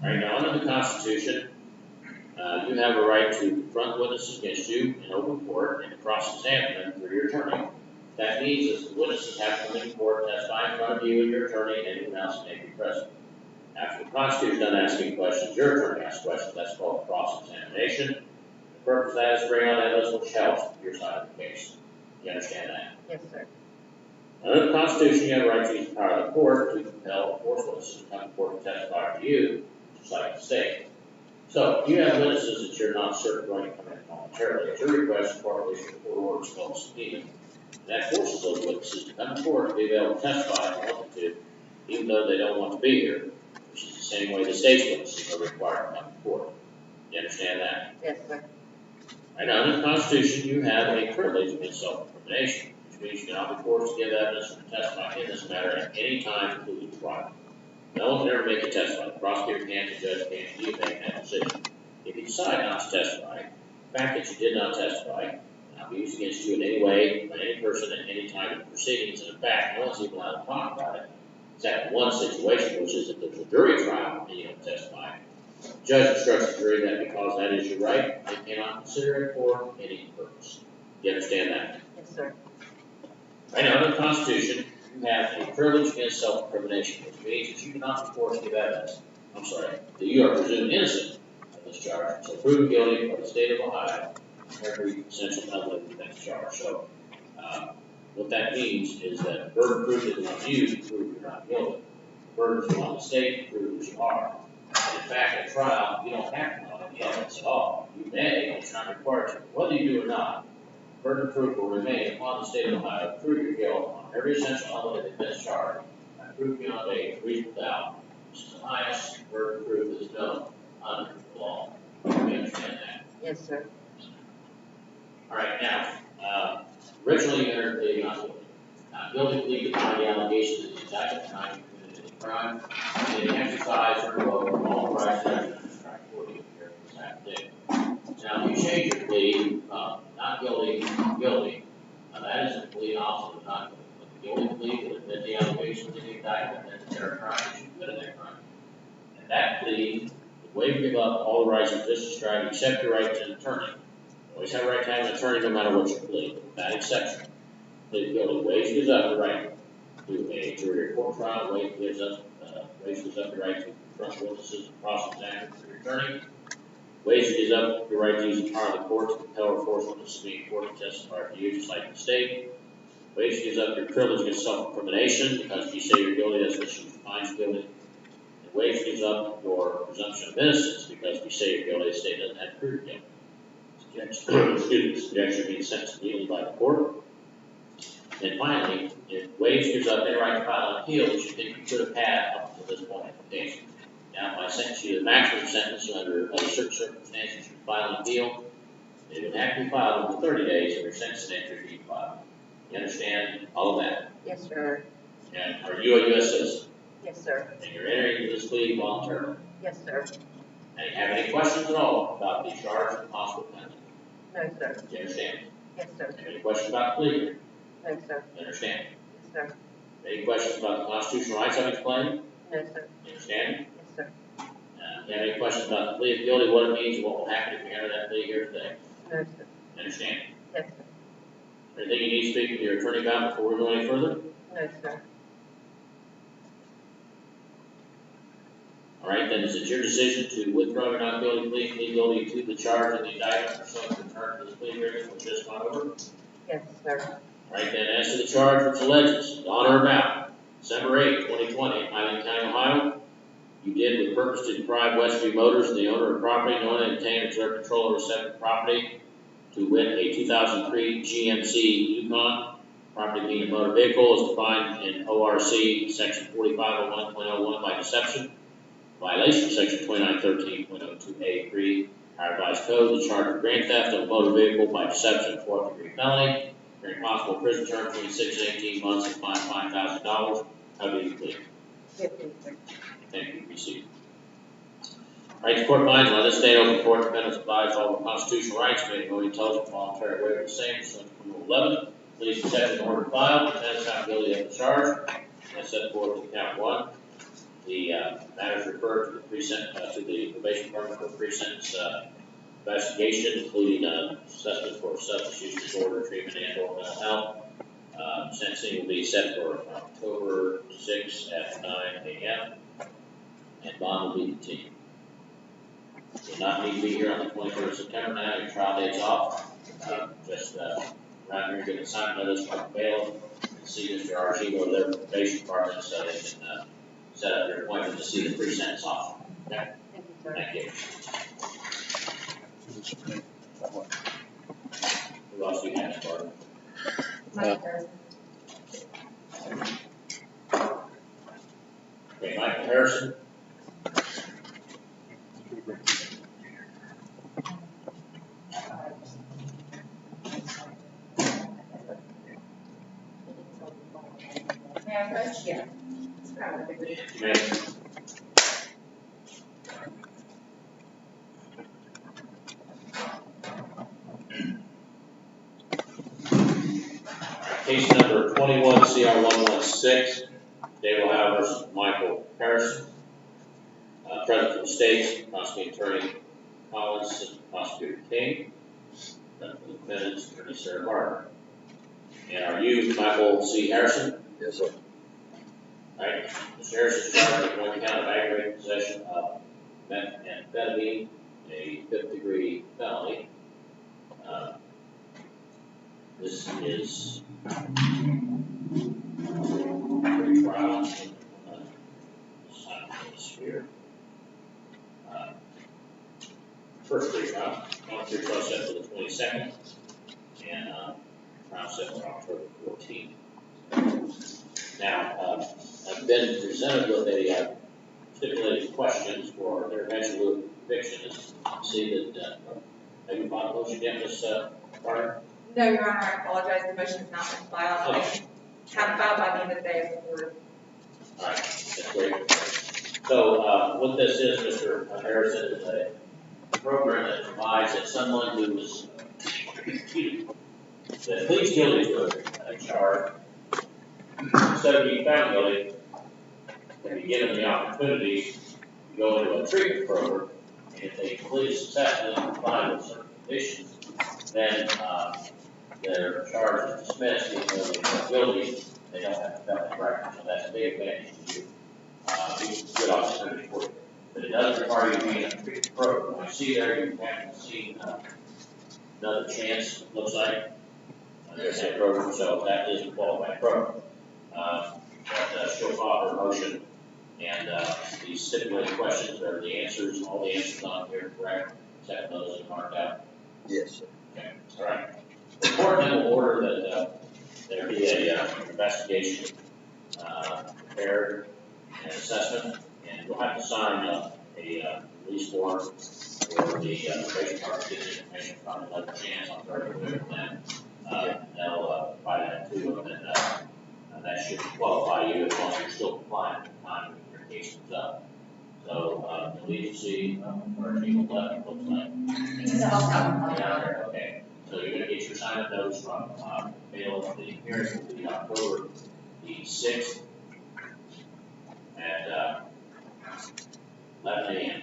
All right, now under the Constitution, you have a right to confront witnesses against you in open court and to cross-examine them through your attorney. That means that the witnesses have to come into court, testify in front of you and your attorney, and anyone else may be present. After the prosecutor's done asking questions, your attorney asks questions. That's called cross-examination. The purpose of that is to bring out evidence which helps your side of the case. You understand that? Yes, sir. Under the Constitution, you have a right to use the power of the court to compel or force witnesses to come to court and testify for you, just like the state. So, if you have witnesses that you're not certain are going to come in voluntarily, it's your request to court issue a court order is called subpoena. That forces those witnesses to come to court and be able to testify if they want to, even though they don't want to be here, which is the same way the state's witnesses are required to come to court. You understand that? Yes, sir. Right now, under the Constitution, you have a privilege against self-incrimination, which means you cannot be forced to give evidence or testify in this matter at any time, including trial. No one can ever make you testify. The prosecutor can't, the judge can't, you make that decision. If you decide not to testify, the fact that you did not testify cannot be used against you in any way by any person at any time in the proceedings. And in fact, no one's even allowed to talk about it. Except one situation, which is if there's a jury trial and you don't testify. The judge instructs the jury that because that is your right, they cannot consider it for any purpose. Do you understand that? Yes, sir. Right now, under the Constitution, you have a privilege against self-incrimination, which means that you cannot be forced to give evidence. That you are presumed innocent of this charge. So proven guilty by the state of Ohio on every essential element of the defense charge. So what that means is that the burden of proof is on you to prove you're not guilty. The burden is on the state to prove that you are. And in fact, at trial, you don't have to know any evidence at all. You may, but you're not required to. Whether you do or not, the burden of proof will remain upon the state of Ohio to prove your guilt on every essential element of the defense charge and prove beyond a reasonable doubt, which is the highest burden of proof that is known under the law. You understand that? Yes, sir. All right, now, originally you entered the not guilty. Guilty plea to deny the allegations of the indictment, and I committed committing a crime, did exercise or revoke all rights and distract for you here this afternoon. Now, if you change your plea, not guilty, guilty, that is a complete opposite of not guilty. But the guilty plea will admit the allegations in the indictment and there are crimes that you committed that crime. And that plea would waive give up all the rights of this distract except your right to an attorney. You always have a right to have an attorney no matter what you plead, with that exception. Plead guilty waives gives up the right to a jury or court trial, waives gives up the right to confront witnesses and cross-examine your attorney. Waives gives up your right to use the power of the court to compel or force witnesses to be in court to testify for you, just like the state. Waives gives up your privilege against self-incrimination, because if you say you're guilty, that's what she finds guilty. And waives gives up your presumption of innocence, because if you say you're guilty, the state doesn't have to prove guilty. Subjection being sentenced immediately by the court. And finally, it waives gives up any right to file an appeal, which you think you could have had up to this point in the case. Now, if I sentence you to the maximum sentence under certain circumstances, you file an appeal, it would have to be filed within 30 days of your sentence entry being filed. You understand all of that? Yes, sir. And are you a U.S. citizen? Yes, sir. And you're entering into this plea voluntarily? Yes, sir. And you have any questions at all about the charge and possible penalty? No, sir. Do you understand? Yes, sir. Any questions about the plea? No, sir. You understand? Yes, sir. Any questions about the constitutional rights I've explained? No, sir. You understand? Yes, sir. You have any questions about the plea of guilty, what it means, and what will happen if you enter that plea here today? No, sir. You understand? Yes, sir. Anything you need to speak with your attorney about before we go any further? No, sir. All right, then is it your decision to withdraw your not guilty plea, plead guilty to the charge in the indictment, or so to return to this plea hearing which just gone over? Yes, sir. All right, then as to the charge which alleges on or about December 8, 2020, in Highland County, Ohio, you did with purpose to deprive Westview Motors, the owner of property, knowing and obtain and exert control over said property, to wit a 2003 GMC Yukon, property being a motor vehicle as defined in ORC section 4501.01 by deception, violation of section 2913.02A3, Higher Revised Code, the charge of grand theft of a motor vehicle by deception, 4th degree felony, very possible prison term between 6 and 18 months and fine $5,000. How do you plead? 50, sir. Thank you, proceed. All right, the court finds by this state open court defendants applies all the constitutional rights made no intelligent voluntary waiver of the same pursuant to Rule 11. Please accept the order filed. Defendants found guilty of the charge. As set forth in count 1. The matter is referred to the probation department for pre-sentence investigation, including assessment for substance use disorder treatment and/or mental health. Sentencing will be set for October 6 at 9 a.m. and bond will be continued. You will not need to be here on the 23rd of September now. Your trial date's off. Just around here, get an assignment notice from bail and see Mr. Archivo of their probation department so they can set up your appointment to see the pre-sentence officer. Okay? Thank you, sir. Thank you. Who else do you have, Barbara? Okay, Michael Harrison. Yeah. Case number 21 CR 116, Dale Ohio versus Michael Harrison. Present for the states, prosecuting attorney Collins, prosecutor King. Present for the defendants, attorney Sarah Barber. And are you Michael C. Harrison? Yes, sir. All right, Mr. Harrison is charged with one count of aggravated possession of methamphetamine, a 5th degree felony. This is pre-trial. Here. First pre-trial. Pre-trial set for the 22nd, and trial set for October 14th. Now, I've been presented with a stipulated questions for their eventual conviction. See that have you filed a motion yet, Ms. Carter? No, Your Honor, I apologize, the motion has not been filed. I have filed by the end of the day before. All right, that's great. So, what this is, Mr. Harrison, is a program that provides that someone who was that pleads guilty to a charge, instead of being found guilty, can be given the opportunity to go into a treatment program, and if they completely successfully comply with certain conditions, then their charge is dismissed, even though they're not guilty, they don't have to felony record, so that's a big advantage to you. Good opportunity for you. But it does require you to be in a treatment program. You see there, you haven't seen another chance, it looks like. There's that program, so that is a qualified program. But she'll file her motion, and these stipulated questions are the answers, all the answers on here, correct? Except those that are marked out. Yes, sir. Okay, all right. The court then will order that there be an investigation prepared and assessment, and you'll have to sign a release form for the probation department to get the information from another chance. I'm very familiar with that. They'll provide that to you, and that should qualify you as long as you're still compliant at the time your case comes up. So, you'll need to see where people left, looks like. It's in the health department. Down there, okay. So you're gonna get your assignment notice from mail. The hearing will be October the 6th at 11 a.m.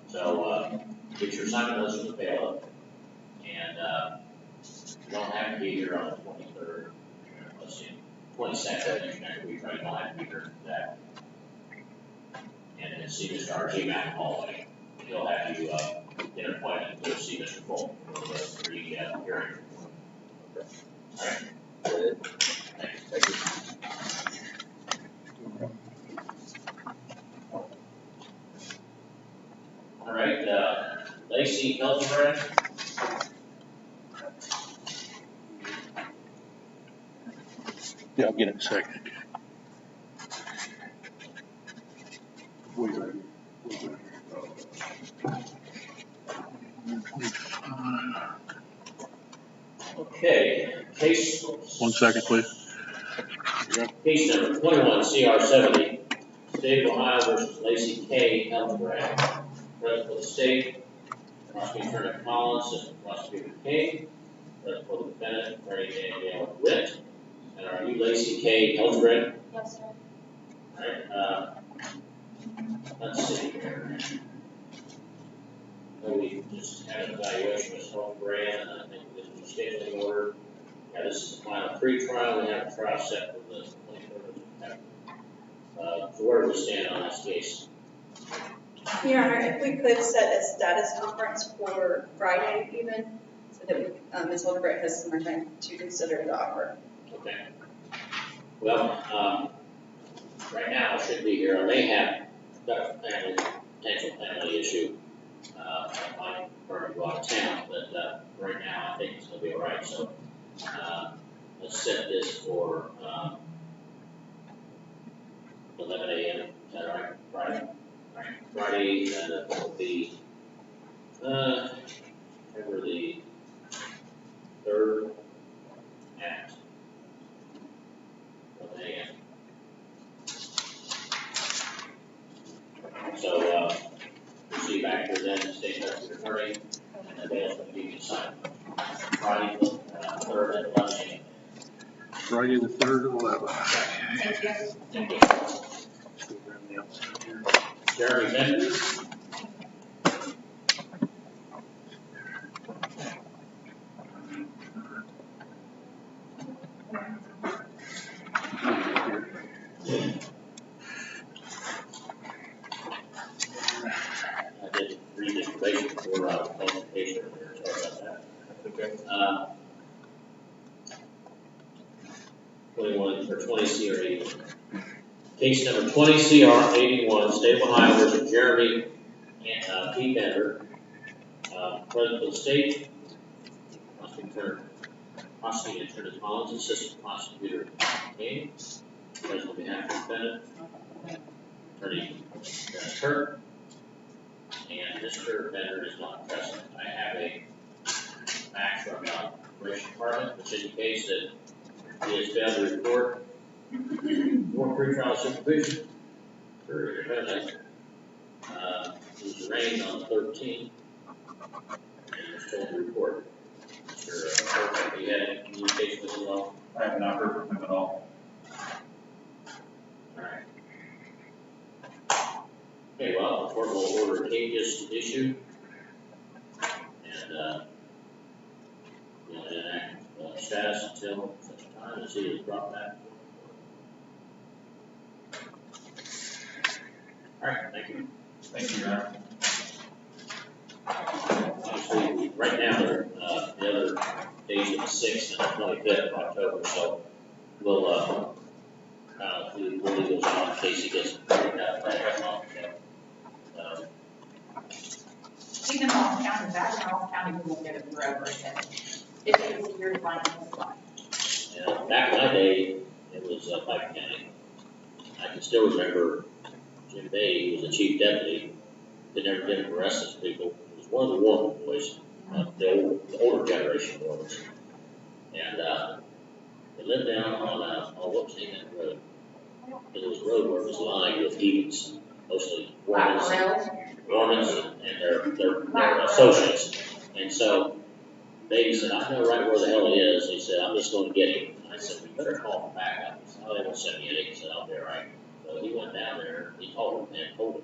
So get your assignment notice from the bailiff, and you don't have to be here on the 23rd. Let's see, 22nd next week. You don't have to be here for that. And then see Mr. R.G. Mack in the hallway. He'll have you get an appointment to see Mr. Fulton for the hearing. All right. Thank you. All right, Lacey Hildebrand. Yeah, I'll get it in a second. Okay, case. 1 second, please. Case number 21 CR 70, State of Ohio versus Lacey K. Hildebrand. Present for the state, Prosecutor Attorney Collins, Assistant Prosecutor King. Present for the defendant, Attorney Danielle Witt. And are you Lacey K. Hildebrand? Yes, sir. All right. Let's see here. We just had an evaluation of Hildebrand, and I think this was a scheduling order. Yeah, this is the final pre-trial. We have a trial set for the 23rd of September. So where do we stand on this case? Your Honor, if we could set a status conference for Friday even, so that Ms. Hildebrand has some more time to consider the offer. Okay. Well, right now I should be here. I may have got a potential family issue. I might go out of town, but right now I think it's going to be all right. So let's set this for 11 a.m. Is that all right? Friday? All right. Friday, that will be February the 3rd at 11 a.m. So, proceed back to then, State Prosecutor Attorney, and the bailiff will give you assignment. Friday, 3rd at 11 a.m. Friday the 3rd at 11. Thank you. Thank you. Jeremy Bender. I did read the information for consultation earlier, sorry about that. Okay. 21 or 20 CR 81. Case number 20 CR 81, State of Ohio versus Jeremy P. Bender. President of the state, Prosecutor Attorney Collins, Assistant Prosecutor King. President on behalf of the defendant, Attorney Kirk. And Mr. Bender is not present. I have a fax from the Probation Department which indicates that He has failed to report more pretrial supervision for defendant. He was arraigned on the 13th and was told to report. Mr. Kirk, have you had any communication with him at all? I have not heard from him at all. Alright. Okay, well, the court will order cages to issue. And, we'll enact status until such time as he is brought back. Alright, thank you. Thank you, Your Honor. Obviously, right now, the other days are the 6th and the 25th of October, so we'll, we'll leave those on in case he gets picked out that month. Even Ross County, back in Ross County, we won't get it forever again. If it's a year's line, it's fine. Yeah, back in my day, it was Pike County. I can still remember Jim Beatty, who was the chief deputy, they never did arrest those people. It was one of the Warren boys, the older generation Warrens. And they lived down on what was the name of that road? It was a road where it was lined with heathens, mostly Warrens and their associates. And so Beatty said, I know right where the hell he is. He said, I'm just going to get him. And I said, we better call him back up. He said, oh, they won't send me in. He said, I'll be all right. So he went down there, he called him and told him.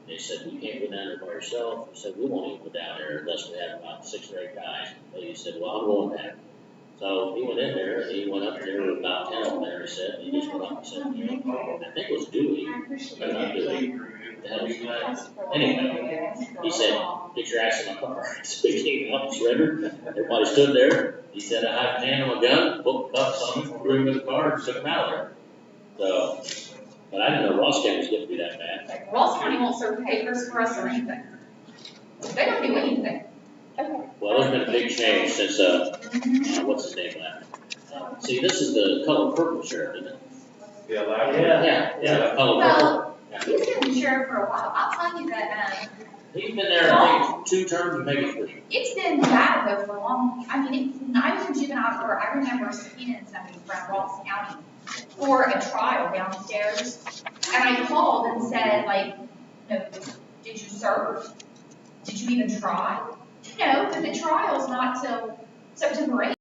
They said, you can't go down there by yourself. He said, we won't even go down there unless we have about 6 or 8 guys. But he said, well, I'm going down. So he went in there, and he went up there with about 10 of them there, he said, and he just went up and said, you know, I think it was Dewey, but not Dewey. Anyway, he said, get your ass in my car. So he came up, surrendered. Everybody stood there. He said, I have a hand on my gun, put the cuffs on him, threw him in the car, and took him out of there. So, but I didn't know Ross County was going to be that bad. Ross County won't serve papers for us or anything. They don't do anything. Well, there's been a big change since, what's his name now? See, this is the color purple sheriff, isn't it? Yeah, color purple. Well, he's been sheriff for a while. I'll tell you that, He's been there, I think, 2 terms and maybe 3. it's been bad though for a long, I mean, I was in juvenile court, I remember subpoenaing somebody from Ross County for a trial downstairs. And I called and said, like, no, did you serve? Did you even try? No, but the trial's not till September 8th.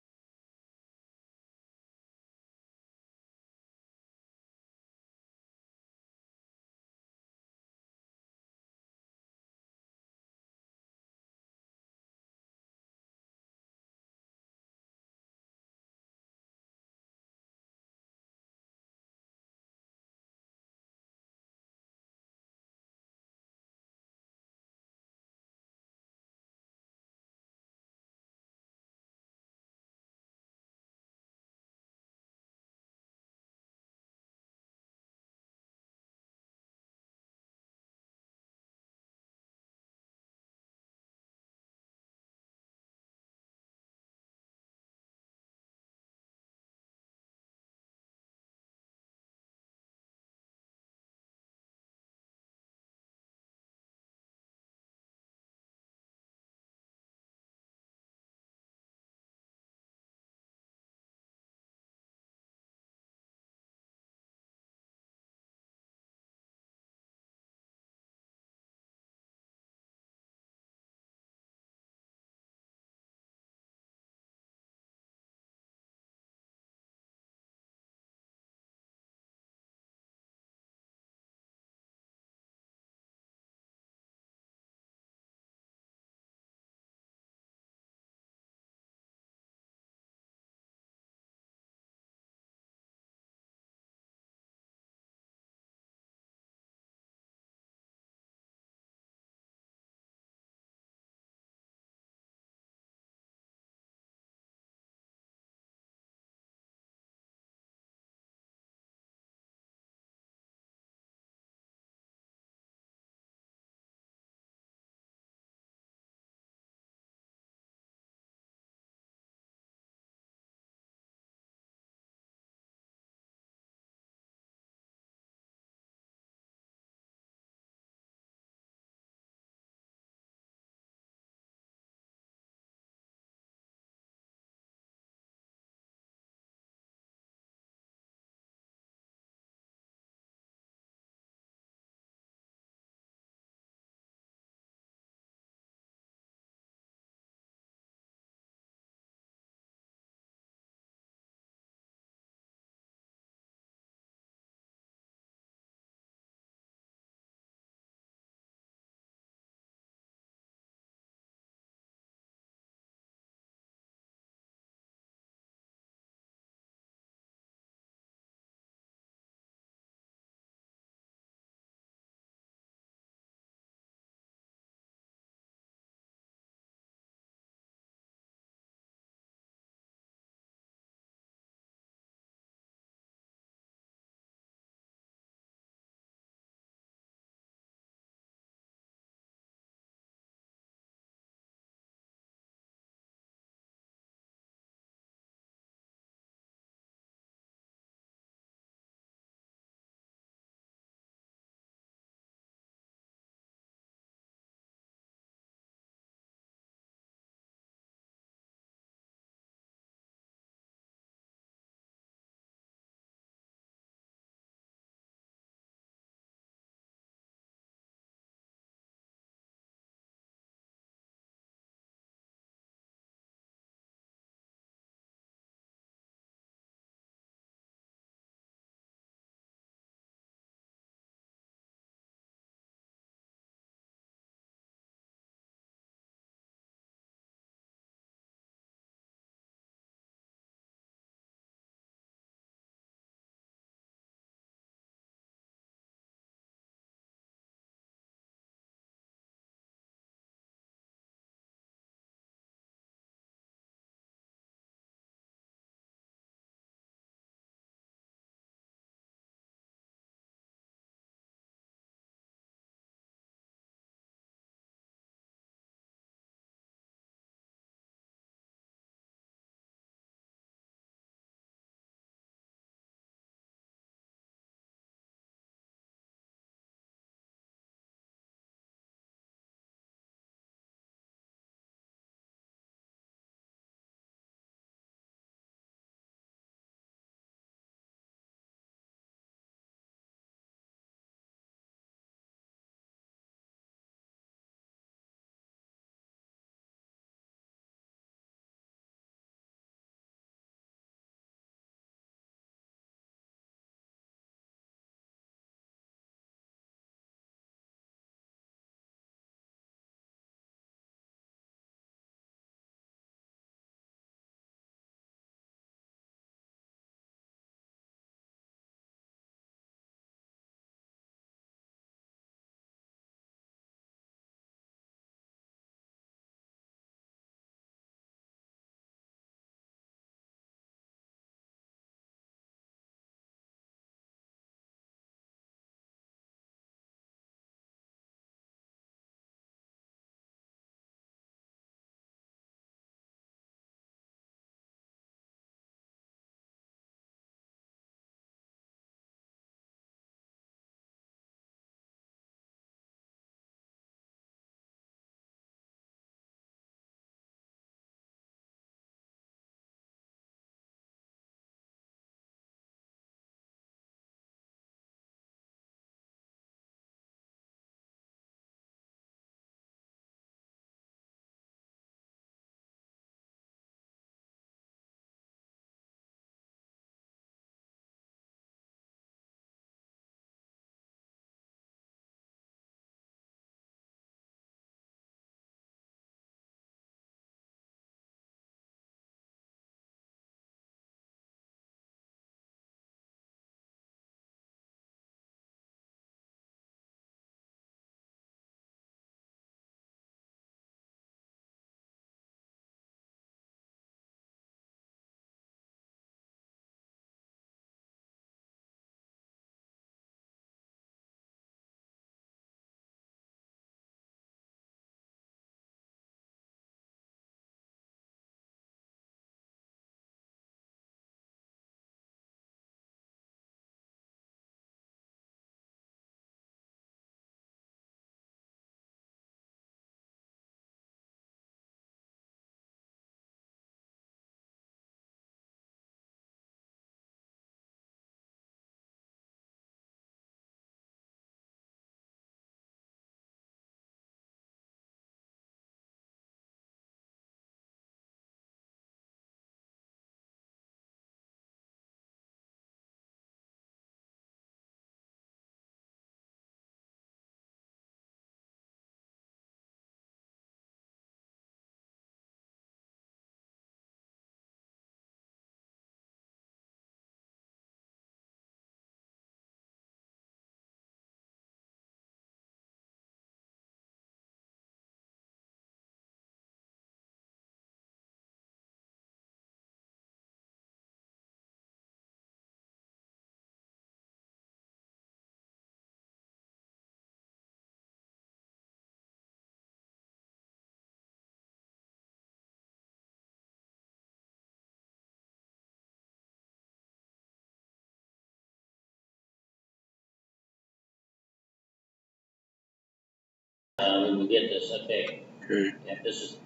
we will get this, okay. Okay. Yeah, this is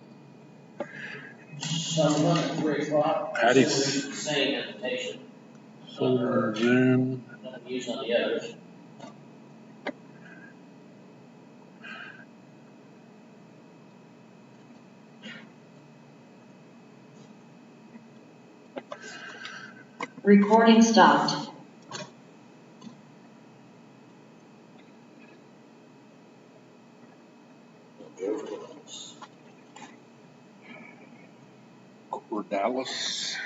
someone at 3 o'clock. Patty's- So we're using the same invitation. Solar Zoom. Nothing used on the others. Recording stopped. Dallas.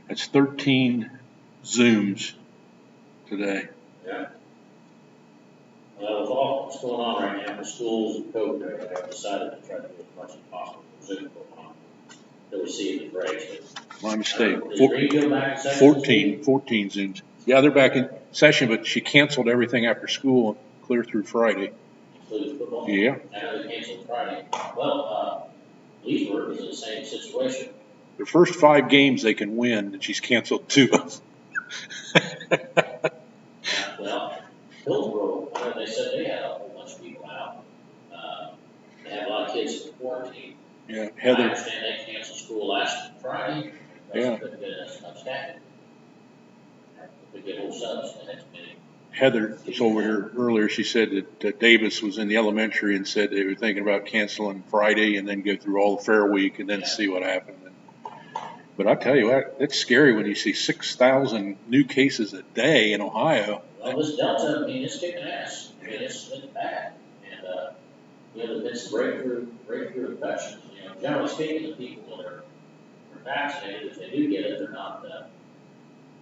That's 13 Zooms today. Yeah. Well, with all what's going on right now, the schools and COVID, I've decided to try to do as much as possible for Zoom going on. That we see in the breaks. My mistake. Is Greenville back in session? 14 Zooms. Yeah, they're back in session, but she canceled everything after school clear through Friday. Including football? Yeah. I know they canceled Friday. Well, Leesburg is in the same situation. The first 5 games they can win, and she's canceled 2 of them. Well, Hillsborough, I know they said they had a whole bunch of people out. They had a lot of kids in quarantine. Yeah, I Heather. understand they canceled school last Friday. Yeah. They couldn't get enough staff. They get whole subs. They had too many. Heather was over here earlier. She said that Davis was in the elementary and said they were thinking about canceling Friday and then go through all the fair week and then see what happened. But I tell you what, it's scary when you see 6,000 new cases a day in Ohio. Well, this Delta, I mean, it's kicking ass. I mean, it's bad. And, you know, there's been breakthrough infections. You know, generally speaking, the people that are vaccinated, if they do get it, they're not,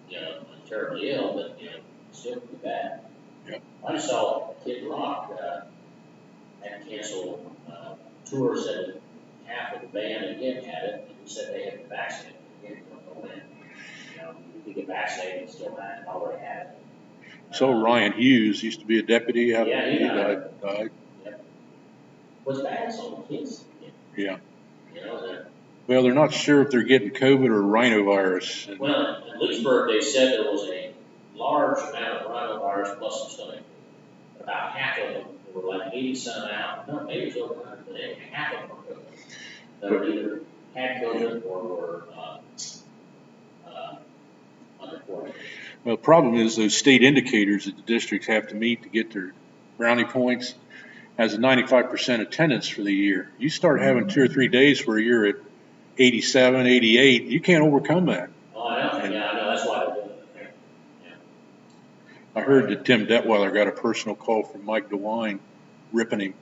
you know, terribly ill, but, you know, still pretty bad. Yep. I just saw Kid Rock, had to cancel, tours that half of the band again had it, and he said they had been vaccinated. Again, don't know when. You know, if you get vaccinated, and still had it, already had it. So Ryan Hughes used to be a deputy out Yeah, he died. Yep. What's bad is all the kids. Yeah. You know, Well, they're not sure if they're getting COVID or rhinovirus. And well, in Leesburg, they said there was a large amount of rhinovirus plus some stomach. About half of them, there were like 80-some out. No, maybe it was over 100, but anyway, half of them were COVID. That were either had COVID or were under quarantine. well, the problem is those state indicators that the districts have to meet to get their brownie points has a 95% attendance for the year. You start having 2 or 3 days where you're at 87, 88, you can't overcome that. Oh, I know. Yeah, I know. That's why they're doing it. Yeah. I heard that Tim Detweiler got a personal call from Mike DeWine ripping him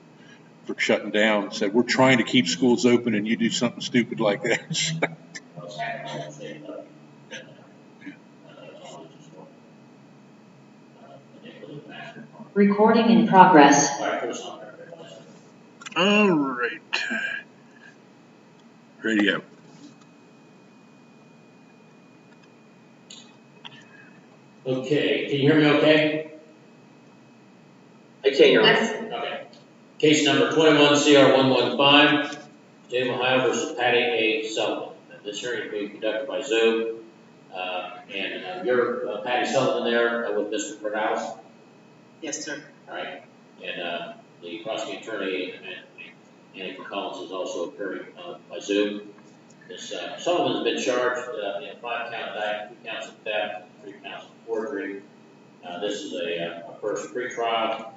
for shutting down. Said, we're trying to keep schools open and you do something stupid like that. Well, it's happening all the same, Recording in progress. All right, first on there. All right. Radio. Okay, can you hear me okay? I can't hear you. Okay. Case number 21CR115, State of Ohio versus Patty A. Sullivan. And this hearing is being conducted by Zoom. You're Patty Sullivan there with Mr. Cordalis? Yes, sir. All right. And the prosecuting attorney, Annie Collins, is also appearing by Zoom. This Sullivan has been charged in a 5-count indictment, 2 counts of theft, 3 counts of forgery. This is a first pretrial,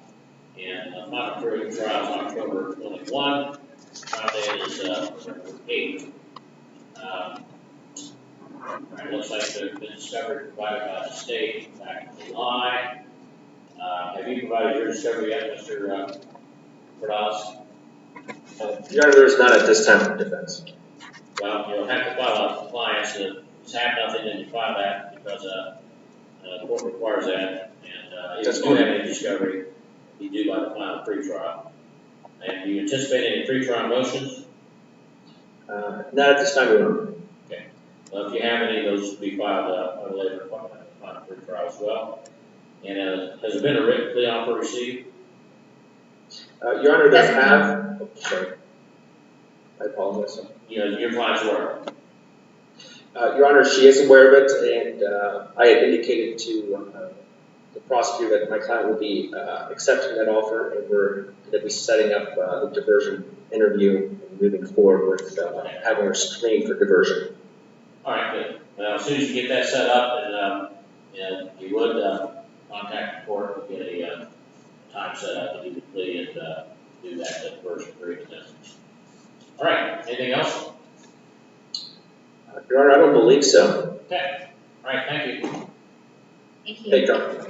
and final jury trial is October 21. Trial date is November 8th. It looks like there's been discovery provided by the state back in July. Have you provided your discovery yet, Mr. Cordalis? Your Honor, there's none at this time of defense. Well, you'll have to file a compliance to have nothing, then you file that because the court requires that. And if you don't have any discovery, you do by the final pretrial. And do you anticipate any pretrial motions? Not at this time, Your Honor. Okay. Well, if you have any, those will be filed at a later final pretrial as well. And has there been a written plea offer received? Your Honor, there have. Oh, sorry. I apologize. You know, your client's were. Your Honor, she is aware of it, and I had indicated to the prosecutor that my client would be accepting that offer, and we're going to be setting up the diversion interview and moving forward with having her screened for diversion. All right, good. Well, as soon as you get that set up, and you would contact the court and get a time set up to do the plea and do that diversion agreement. All right, anything else? Your Honor, I don't believe so. Okay. All right, thank you. Thank you. Thank you, Your Honor.